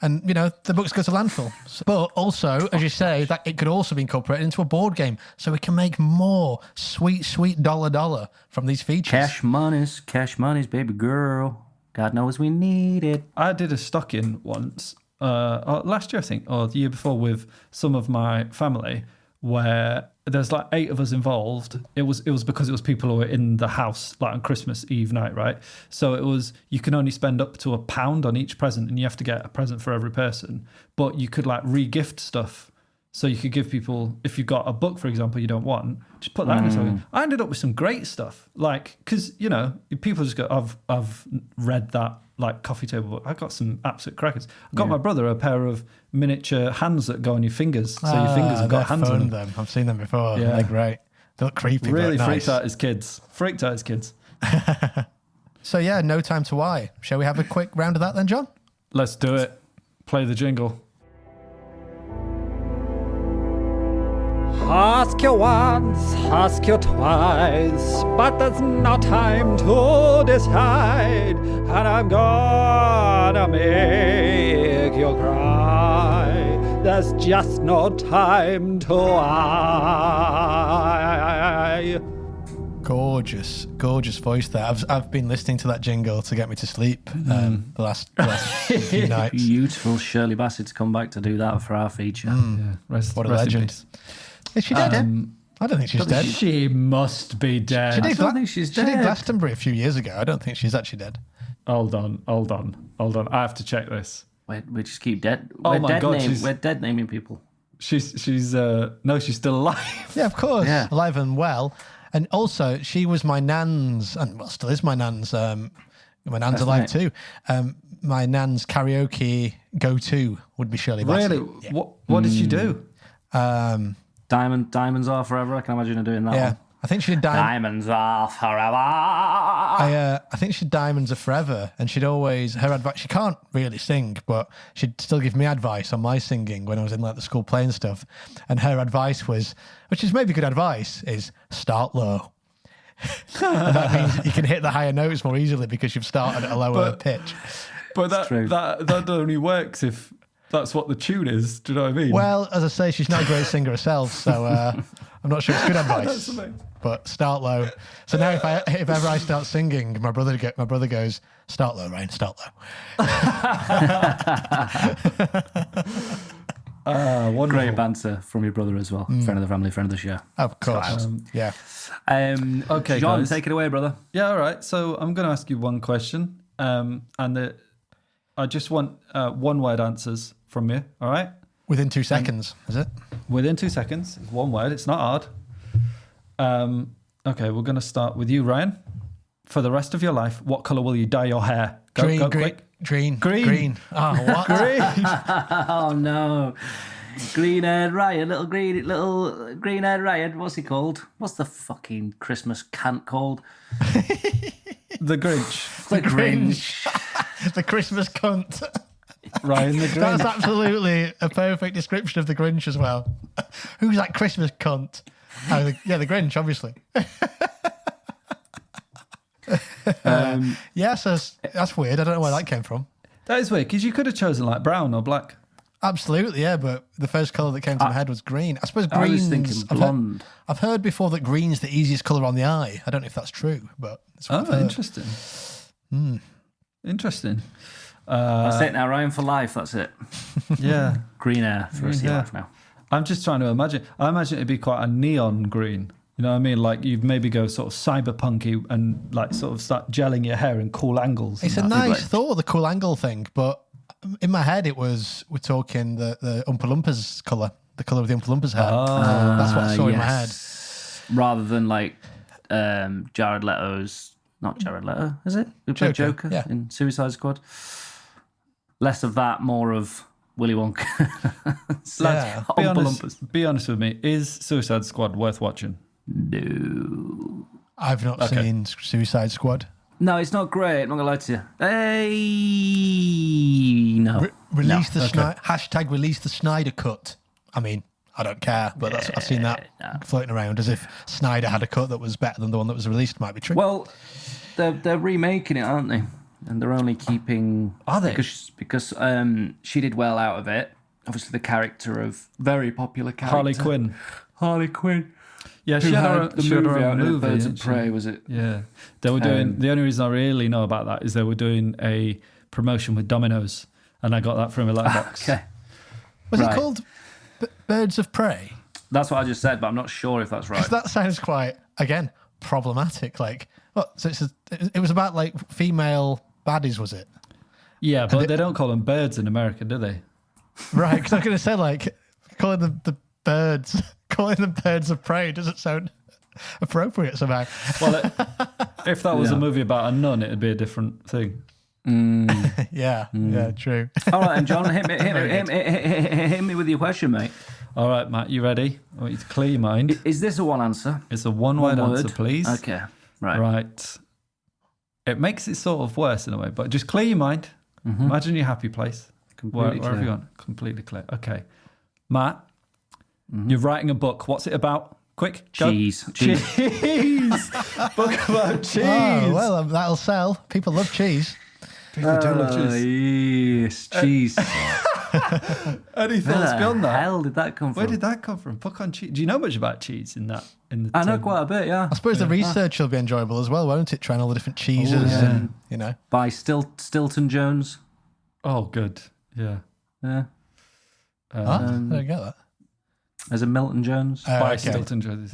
And, you know, the books go to landfill. But also, as you say, that it could also be incorporated into a board game. So we can make more sweet dollar from these features. Cash monies, baby girl. God knows we need it. I did a stocking once, last year, I think, or the year before, with some of my family, where there's like 8 of us involved. It was because it was people who were in the house like on Christmas Eve night, right? So it was, you can only spend up to £1 on each present, and you have to get a present for every person. But you could like re-gift stuff. So you could give people, if you've got a book, for example, you don't want, just put that in the song. I ended up with some great stuff. Like, because, you know, people just go, I've read that, like, coffee table book. I got some absolute crackers. I got my brother a pair of miniature hands that go on your fingers. So your fingers have got hands on them. I've seen them before. Yeah. They're great. They look creepy, really but nice. freaked out his kids. So, yeah, no time to why. Shall we have a quick round of that then, John? Let's do it. Play the jingle. Ask you once, ask you twice, but there's no time to decide, and I'm gonna make you cry. There's just no time to I. Gorgeous voice there. I've been listening to that jingle to get me to sleep the last few nights. Beautiful Shirley Bassett's come back to do that for our feature. Yeah, what a legend. Is she dead? I don't think she's dead. She must be dead. I don't think she's dead. She did Glastonbury a few years ago. I don't think she's actually dead. Hold on. I have to check this. We just keep dead. Oh my God, we're dead naming people. She's still alive. Yeah, of course. Yeah. Alive and well. And also, she was my nan's, and well, still is my nan's. My nan's alive too. My nan's karaoke go-to would be Shirley Bassett. Really? Yeah. What did she do? Diamonds Are Forever. I can imagine her doing that one. I think she did Diamonds Are Forever. I think she did Diamonds Are Forever, and she'd always, her advice, she can't really sing, but she'd still give me advice on my singing when I was in like the school play and stuff. And her advice was, which is maybe good advice, is start low. And that means you can hit the higher notes more easily because you've started at a lower pitch. But that only works if that's what the tune is. Do you know what I mean? Well, as I say, she's not a great singer herself, so I'm not sure it's good advice. But start low. So now if ever I start singing, my brother goes, start low, Ryan, start low. Great banter from your brother as well. Friend of the family, friend of the show. Of course. Yeah. Okay, John, guys. Take it away, brother. Yeah, all right. So I'm going to ask you one question, and I just want one-word answers from you, all right? Within 2 seconds, is it? Within 2 seconds. It's one word. It's not hard. Okay, we're going to start with you, Ryan. For the rest of your life, what colour will you dye your hair? Green. Oh, what? Green. Oh, no. Green-haired Ryan, little green-haired Ryan. What's he called? What's the fucking Christmas cant called? The Grinch. The Grinch. The Christmas cunt. Ryan the Grinch. That's absolutely a perfect description of the Grinch as well. Who's that Christmas cunt? Oh, the Grinch, obviously. Yes, that's weird. I don't know where that came from. That is weird, because you could have chosen like brown or black. Absolutely, yeah, but the first colour that came to my head was green. I suppose green. I was thinking blonde. I've heard before that green's the easiest colour on the eye. I don't know if that's true, but it's what I've heard. Interesting. Interesting. That's it now, Ryan, for life. That's it. Yeah. Green hair for the rest of your life now. I'm just trying to imagine. I imagine it'd be quite a neon green. You know what I mean? Like you'd maybe go sort of cyberpunky and like sort of start gelling your hair in cool angles. It's a nice thought, the cool angle thing, but in my head we're talking the Oompa Loompas colour, the colour of the Oompa Loompas hair. That's what I saw in my head. Rather than like Jared Leto's, not Jared Leto, is it? Who played Joker in Suicide Squad? Less of that, more of Willy Wonka. Be honest with me. Is Suicide Squad worth watching? No. I've not seen Suicide Squad. No, it's not great. I'm not going to lie to you. Hey, no. Release the hashtag release the Snyder cut. I mean, I don't care, but I've seen that floating around as if Snyder had a cut that was better than the one that was released. Might be true. Well, they're remaking it, aren't they? And they're only keeping... Are they? Because she did well out of it. Obviously, the character of... Very popular character. Harley Quinn. Yeah, she had her own movie. Birds of Prey, was it? Yeah. They were doing... the only reason I really know about that is they were doing a promotion with Domino's, and I got that from a letterbox. Okay. Was it called Birds of Prey? That's what I just said, but I'm not sure if that's right. That sounds quite, again, problematic. Like, so it was about like female baddies, was it? Yeah, but they don't call them birds in America, do they? Right, because I was going to say, like, calling them the birds. Calling them birds of prey doesn't sound appropriate somehow. Well, if that was a movie about a nun, it'd be a different thing. Yeah, true. All right, and John, hit me with your question, mate. All right, Matt, you ready? I want you to clear your mind. Is this a one answer? It's a one-word answer, please. Okay, right. Right. It makes it sort of worse in a way, but just clear your mind. Mm-hmm. Imagine your happy place. Completely Wherever clear. you want. Completely clear. Okay. Matt, you're writing a book. What's it about? Quick. Go. Cheese. Cheese. Book about cheese. Oh, well, that'll sell. People love cheese. People do love cheese. Yes, cheese. Any thoughts beyond that? Where the hell did that come from? Where did that come from? Book on cheese. Do you know much about cheese in the I know quite a bit, yeah. I suppose the research will be enjoyable as well, won't it? Trying all the different cheeses and, you know. By Stilton Jones. Oh, good. Yeah. Yeah. I don't get that. As a Milton Jones. By okay. Stilton Jones.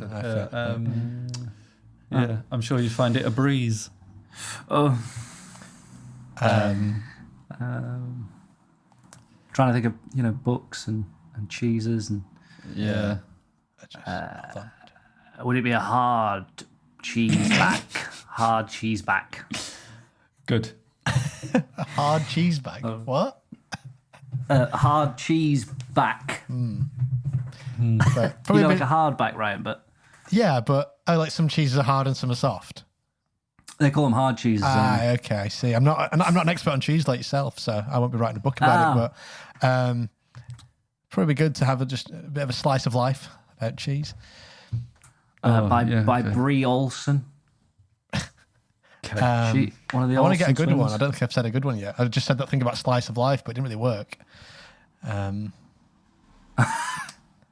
Yeah, I'm sure you find it a breeze. Oh. Trying to think of, books and cheeses and... Yeah. Would it be a hard cheese back? Hard cheese back. Good. A hard cheese bag. What? Hard cheese back. But probably like a hard back, right? But yeah, but like some cheeses are hard and some are soft. they call them hard cheeses. Okay, I see. I'm not an expert on cheese like yourself, so I won't be writing a book about it. But probably good to have just a bit of a slice of life about cheese. By Brie Olsen. I want to get a good one. I don't think I've said a good one yet. I just said that thing about slice of life, but it didn't really work.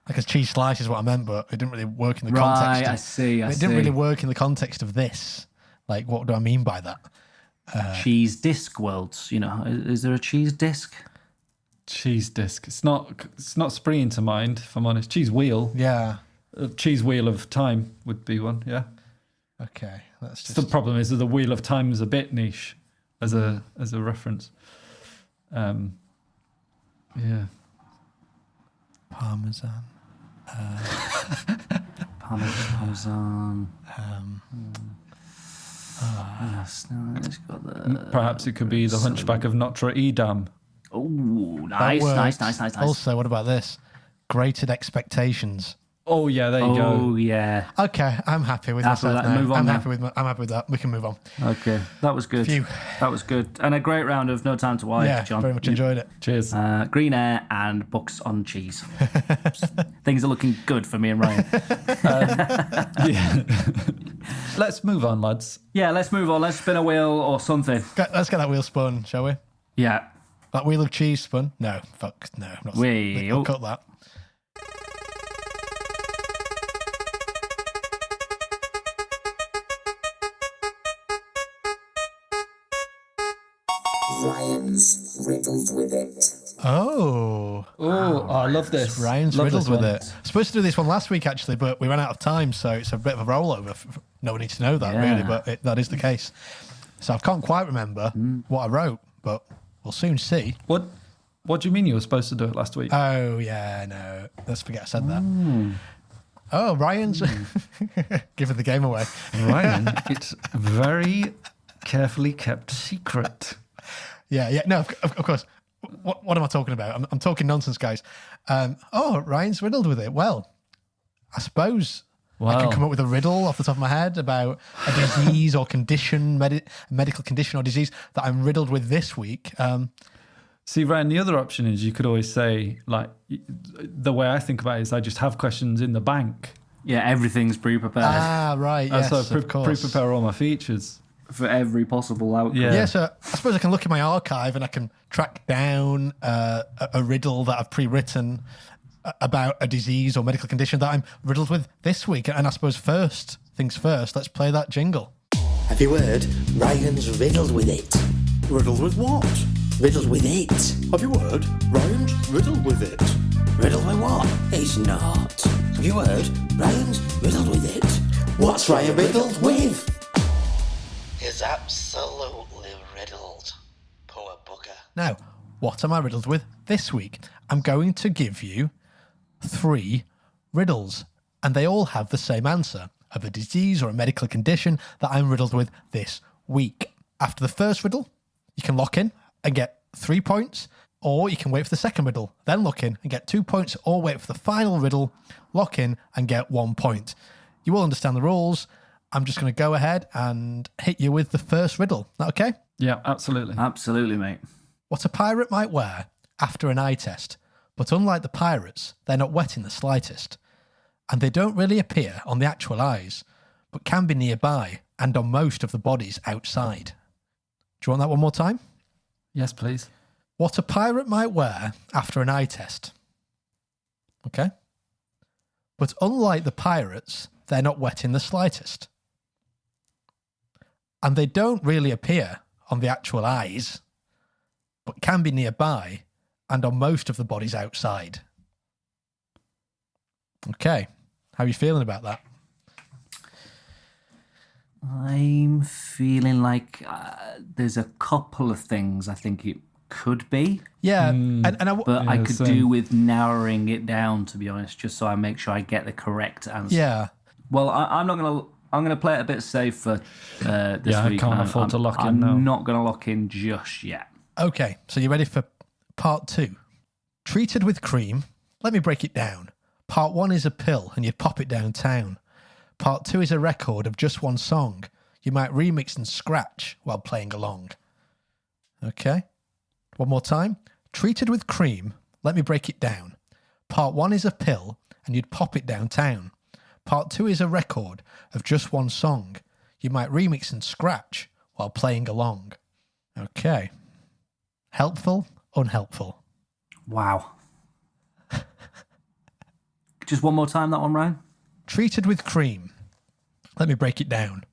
Because cheese slice is what I meant, but it didn't really work in the context. Right, I see. It didn't really work in the context of this. Like, what do I mean by that? Cheese disc worlds. Is there a cheese disc? Cheese disc. It's not springing to mind, if I'm honest. Cheese wheel. Yeah. Cheese wheel of time would be one. Yeah. Okay. That's just... The problem is that the wheel of time is a bit niche as a reference. Yeah. Parmesan. Parmesan. Yes, no, it's got the. Perhaps it could be the Hunchback of Notre Dame. Oh, nice. Also, what about this? Grated Expectations. Oh yeah, there you go. Oh yeah. Okay, I'm happy with myself that. now. Move on I'm now. happy with that. We can move on. Okay, that was good. Phew. That was good, and a great round of No Time to Why, Yeah, John. very much enjoyed it. Cheers. Green Air and books on cheese. Things are looking good for me and Ryan. Let's move on, lads. Yeah, let's move on. Let's spin a wheel or something. Let's get that wheel spun, shall we? Yeah. That wheel of cheese spun? No, fuck, no. I'm not. We'll cut that. Ryan's riddled with it. Oh, I love this. Ryan's Love riddled this with one. it. Supposed to do this one last week, actually, but we ran out of time, so it's a bit of a rollover. No one needs to know that, really, but that is the case. So I can't quite remember what I wrote, but we'll soon see. What do you mean you were supposed to do it last week? Oh, yeah, no. Let's forget I said that. Oh, Ryan's giving the game away. Ryan, it's very carefully kept secret. Yeah. No, of course. What am I talking about? I'm talking nonsense, guys. Ryan's riddled with it. Well, I suppose I can come up with a riddle off the top of my head about a disease or condition, medical condition or disease that I'm riddled with this week. See, Ryan, the other option is you could always say, like, the way I think about it is I just have questions in the bank. Yeah, everything's pre-prepared. Ah, right, yes, so of course. pre-prepare all my features. For every possible outcome. Yeah. So I suppose I can look in my archive and I can track down a riddle that I've pre-written about a disease or medical condition that I'm riddled with this week. And I suppose first things first, let's play that jingle. Have you heard? Ryan's riddled with it. Riddled with what? Riddled with it. Have you heard? Ryan's riddled with it. Riddled with what? He's not. Have you heard? Ryan's riddled with it. What's Ryan riddled with? Is absolutely riddled. Poor bugger. Now, what am I riddled with this week? I'm going to give you 3 riddles, and they all have the same answer of a disease or a medical condition that I'm riddled with this week. After the first riddle, you can lock in and get 3 points, or you can wait for the second riddle, then lock in and get 2 points, or wait for the final riddle, lock in and get 1 point. You will understand the rules. I'm just going to go ahead and hit you with the first riddle. Is that okay? Yeah, absolutely. Absolutely, mate. What a pirate might wear after an eye test, but unlike the pirates, they're not wet in the slightest. And they don't really appear on the actual eyes, but can be nearby and on most of the bodies outside. Do you want that one more time? Yes, please. What a pirate might wear after an eye test. Okay. But unlike the pirates, they're not wet in the slightest. And they don't really appear on the actual eyes, but can be nearby and on most of the bodies outside. Okay. How are you feeling about that? I'm feeling like there's a couple of things I think it could be. Yeah, but I could do with narrowing it down, to be honest, just so I make sure I get the correct answer. Yeah. Well, I'm gonna play it a bit safe for this week. I can't afford to lock in now. I'm not gonna lock in just yet. Okay, so you ready for part 2? Treated with cream. Let me break it down. Part 1 is a pill and you'd pop it downtown. Part 2 is a record of just one song. You might remix and scratch while playing along. Okay. One more time. Treated with cream. Let me break it down. Part 1 is a pill and you'd pop it downtown. Part 2 is a record of just one song. You might remix and scratch while playing along. Okay. Helpful, unhelpful. Wow. Just one more time, that one, Ryan. Treated with cream. Let me break it down.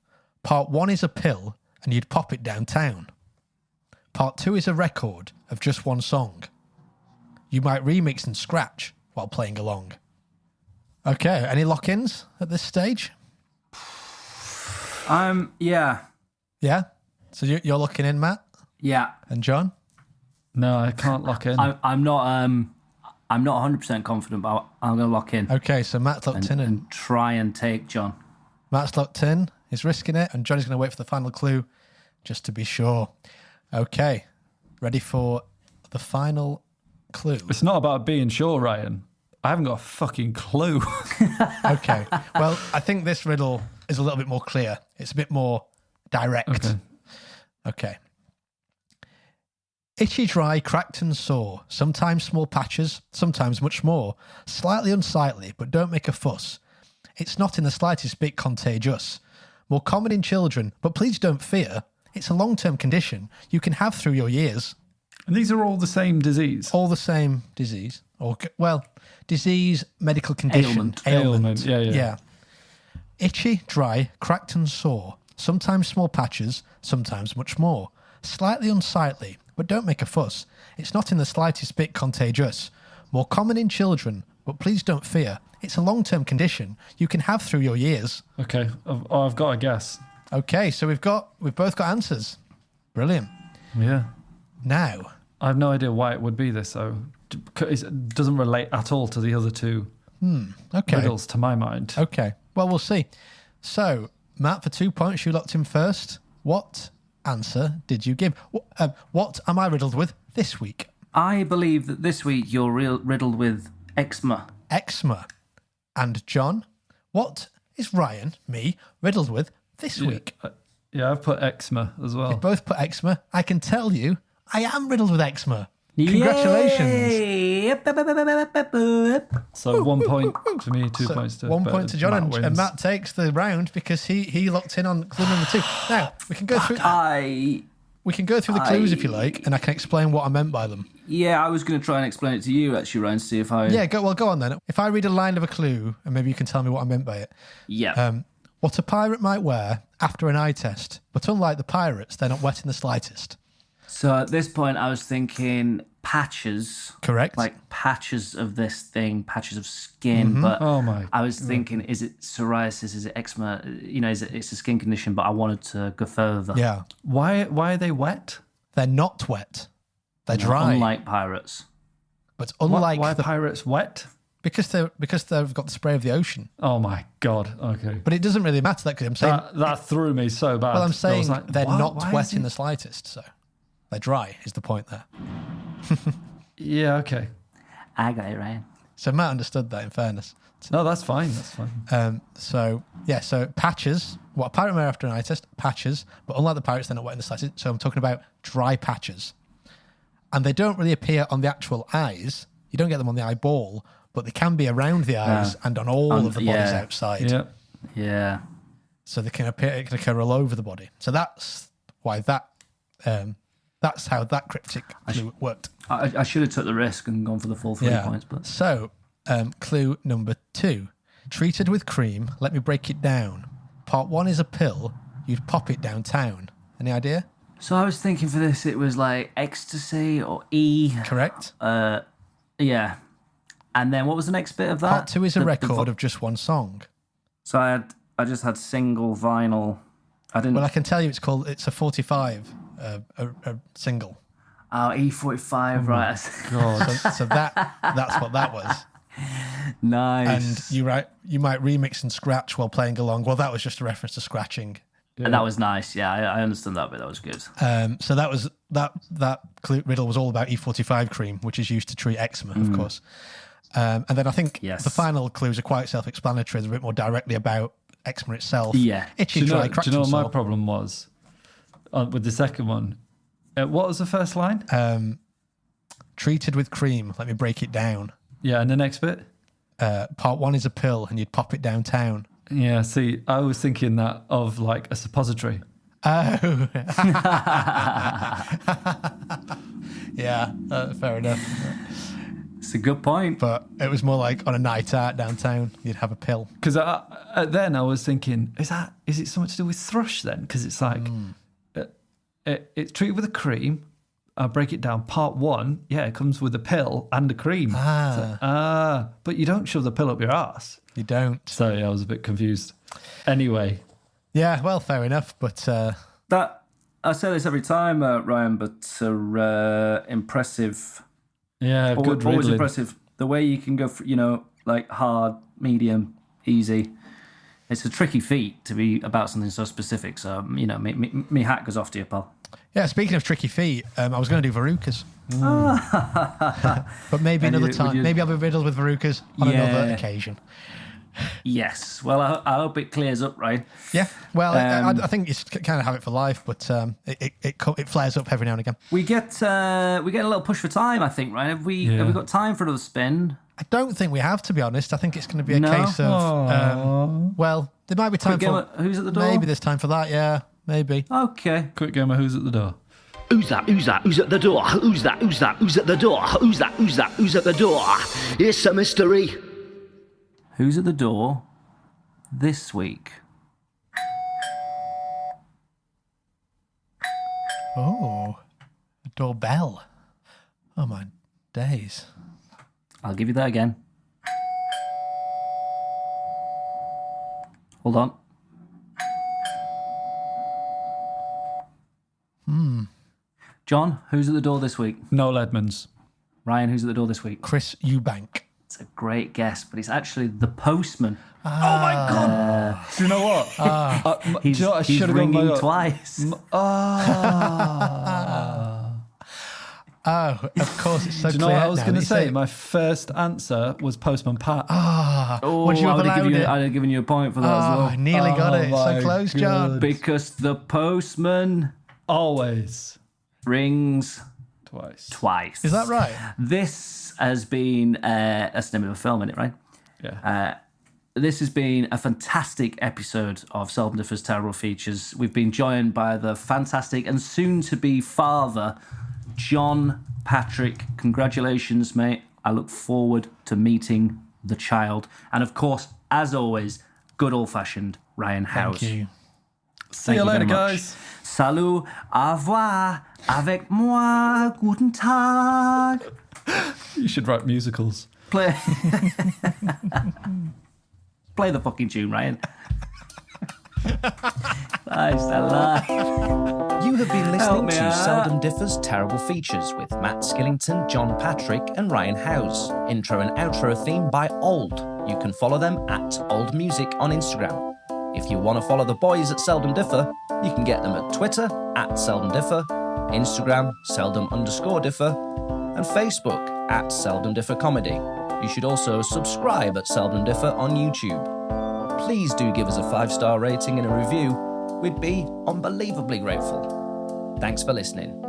Part 1 is a pill and you'd pop it downtown. Part 2 is a record of just one song. You might remix and scratch while playing along. Okay, any lock-ins at this stage? Yeah. Yeah? So you're looking in, Matt? Yeah. And John? No, I can't lock in. I'm not 100% confident, but I'm going to lock in. Okay, so Matt's locked in and try and take John. Matt's locked in. He's risking it, and Johnny's going to wait for the final clue just to be sure. Okay, ready for the final clue? It's not about being sure, Ryan. I haven't got a fucking clue. Okay, well, I think this riddle is a little bit more clear. It's a bit more direct. Okay. Itchy, dry, cracked and sore, sometimes small patches, sometimes much more. Slightly unsightly, but don't make a fuss. It's not in the slightest bit contagious. More common in children, but please don't fear. It's a long-term condition you can have through your years. And these are all the same disease? All the same disease. Or, well, disease, medical condition. Ailment. Yeah. Itchy, dry, cracked and sore, sometimes small patches, sometimes much more. Slightly unsightly, but don't make a fuss. It's not in the slightest bit contagious. More common in children, but please don't fear. It's a long-term condition you can have through your years. Okay, I've got a guess. Okay, so we've both got answers. Brilliant. Yeah. Now, I have no idea why it would be this, though. It doesn't relate at all to the other two riddles, to my mind. Okay, well, we'll see. So, Matt, for 2 points, you locked in first. What answer did you give? What am I riddled with this week? I believe that this week you're riddled with eczema. Eczema. And John, what is Ryan, me, riddled with this week? Yeah, I've put eczema as well. We both put eczema. I can tell you, I am riddled with eczema. Congratulations. Yay! So 1 point to me, 2 points to 1 point to John, Matt and Matt takes the round because he locked in on clue number 2. Now, we can go through the clues if you like, and I can explain what I meant by them. Yeah, I was going to try and explain it to you, actually, Ryan, see if I... Yeah, go on then. If I read a line of a clue, and maybe you can tell me what I meant by it. Yeah. What a pirate might wear after an eye test, but unlike the pirates, they're not wet in the slightest. So at this point, I was thinking patches. Correct. Like patches of this thing, patches of skin. But I was thinking, is it psoriasis? Is it eczema? You know, it's a skin condition, but I wanted to go further. Yeah. Why are they wet? They're not wet. They're dry. Unlike pirates. But unlike why are pirates wet? because they've got the spray of the ocean. Oh my God. Okay. But it doesn't really matter that because I'm saying that threw me so bad. Well, I'm saying like, they're not why wet in the slightest, so they're dry. Is the point there? Yeah. Okay. I got it, Ryan. So Matt understood that. In fairness. No, that's fine. That's fine. So patches. What a pirate may after an eye test, patches. But unlike the pirates, they're not wet in the slightest. So I'm talking about dry patches, and they don't really appear on the actual eyes. You don't get them on the eyeball, but they can be around the eyes and on all of the bodies outside. Yeah. Yeah. So they can appear. It can occur all over the body. So that's why that. That's how that cryptic clue worked. I should have took the risk and gone for the full 3 points, but so clue number 2: treated with cream. Let me break it down. Part 1 is a pill. You'd pop it downtown. Any idea? So I was thinking for this, it was like ecstasy or E. Correct. Yeah. And then what was the next bit of that? Part 2 is a record of just one song. So I just had single vinyl. I didn't. Well, I can tell you, it's a 45, a single. Oh, E45, right? God. So that's what that was. Nice. And you might remix and scratch while playing along. Well, that was just a reference to scratching. Yeah. And that was nice. Yeah, I understand that bit. That was good. So that was that riddle was all about E45 cream, which is used to treat eczema, of course. And then I think the final clues are quite self-explanatory. They're a bit more directly about eczema itself. Yeah. Itchy, dry, cracks. Do you know and what my sore. problem was with the second one? What was the first line? Treated with cream. Let me break it down. Yeah, and the next bit? Part 1 is a pill, and you'd pop it downtown. Yeah, see, I was thinking that of like a suppository. Oh. Yeah, fair enough. It's a good point. But it was more like on a night out downtown, you'd have a pill. Because then I was thinking, is it something to do with thrush then? Because it's like, it's treated with a cream. I'll break it down. Part 1, it comes with a pill and a cream. But you don't shove the pill up your ass. You don't. So I was a bit confused. Anyway. Yeah, well, fair enough. But that I say this every time, Ryan, but impressive. Yeah, good always riddling. impressive. The way you can go for, like hard, medium, easy. It's a tricky feat to be about something so specific. So, me hat goes off to you, pal. yeah, speaking of tricky feet, I was going to do verrucas. But maybe another time. Maybe I'll be riddled with verrucas on another occasion. Yes. Well, I hope it clears up, right? Yeah. Well, I think you kind of have it for life, but it flares up every now and again. We get a little push for time, I think, right? Have we got time for another spin? I don't think we have, to be honest. I think it's going to be a case of well, there might be time for who's at the door. Maybe there's time for that. Yeah, maybe. Okay. Quick game of who's at the door. Who's that? Who's that? Who's at the door? Who's that? Who's that? Who's at the door? Who's that? Who's that? Who's at the door? It's a mystery. Who's at the door this week? Oh, a doorbell. Oh my days. I'll give you that again. Hold on. John, who's at the door this week? Noel Edmonds. Ryan, who's at the door this week? Chris Eubank. It's a great guess, but it's actually the postman. Oh my God! Do you know what? He's ringing twice. Oh, of course, it's so clear. Do you know what I was now going to that you say? it. My first answer was Postman Pat. Would you have allowed it? I'd have given you a point for that as well. I nearly got it. my So close, John. God. Because the postman Always. rings Twice. Is that right? This has been that's the name of a film, isn't it, right? Yeah. This has been a fantastic episode of Seldom Differs Terrible Features. We've been joined by the fantastic and soon-to-be father, John Patrick. Congratulations, mate. I look forward to meeting the child. And, of course, as always, good old-fashioned Ryan House. Thank you. See you later, guys. Salut, au revoir, avec moi, guten Tag. You should write musicals. Play the fucking tune, Ryan. Nice, I laugh. You have been listening me to out. Seldom Differ's Terrible Features with Matt Skillington, John Patrick, and Ryan Howes. Intro and outro theme by Old. You can follow them at Old Music on Instagram. If you want to follow the boys at Seldom Differ, you can get them at Twitter at Seldom Differ, Instagram Seldom_Differ, and Facebook at Seldom Differ Comedy. You should also subscribe at Seldom Differ on YouTube. Please do give us a 5-star rating and a review. We'd be unbelievably grateful. Thanks for listening.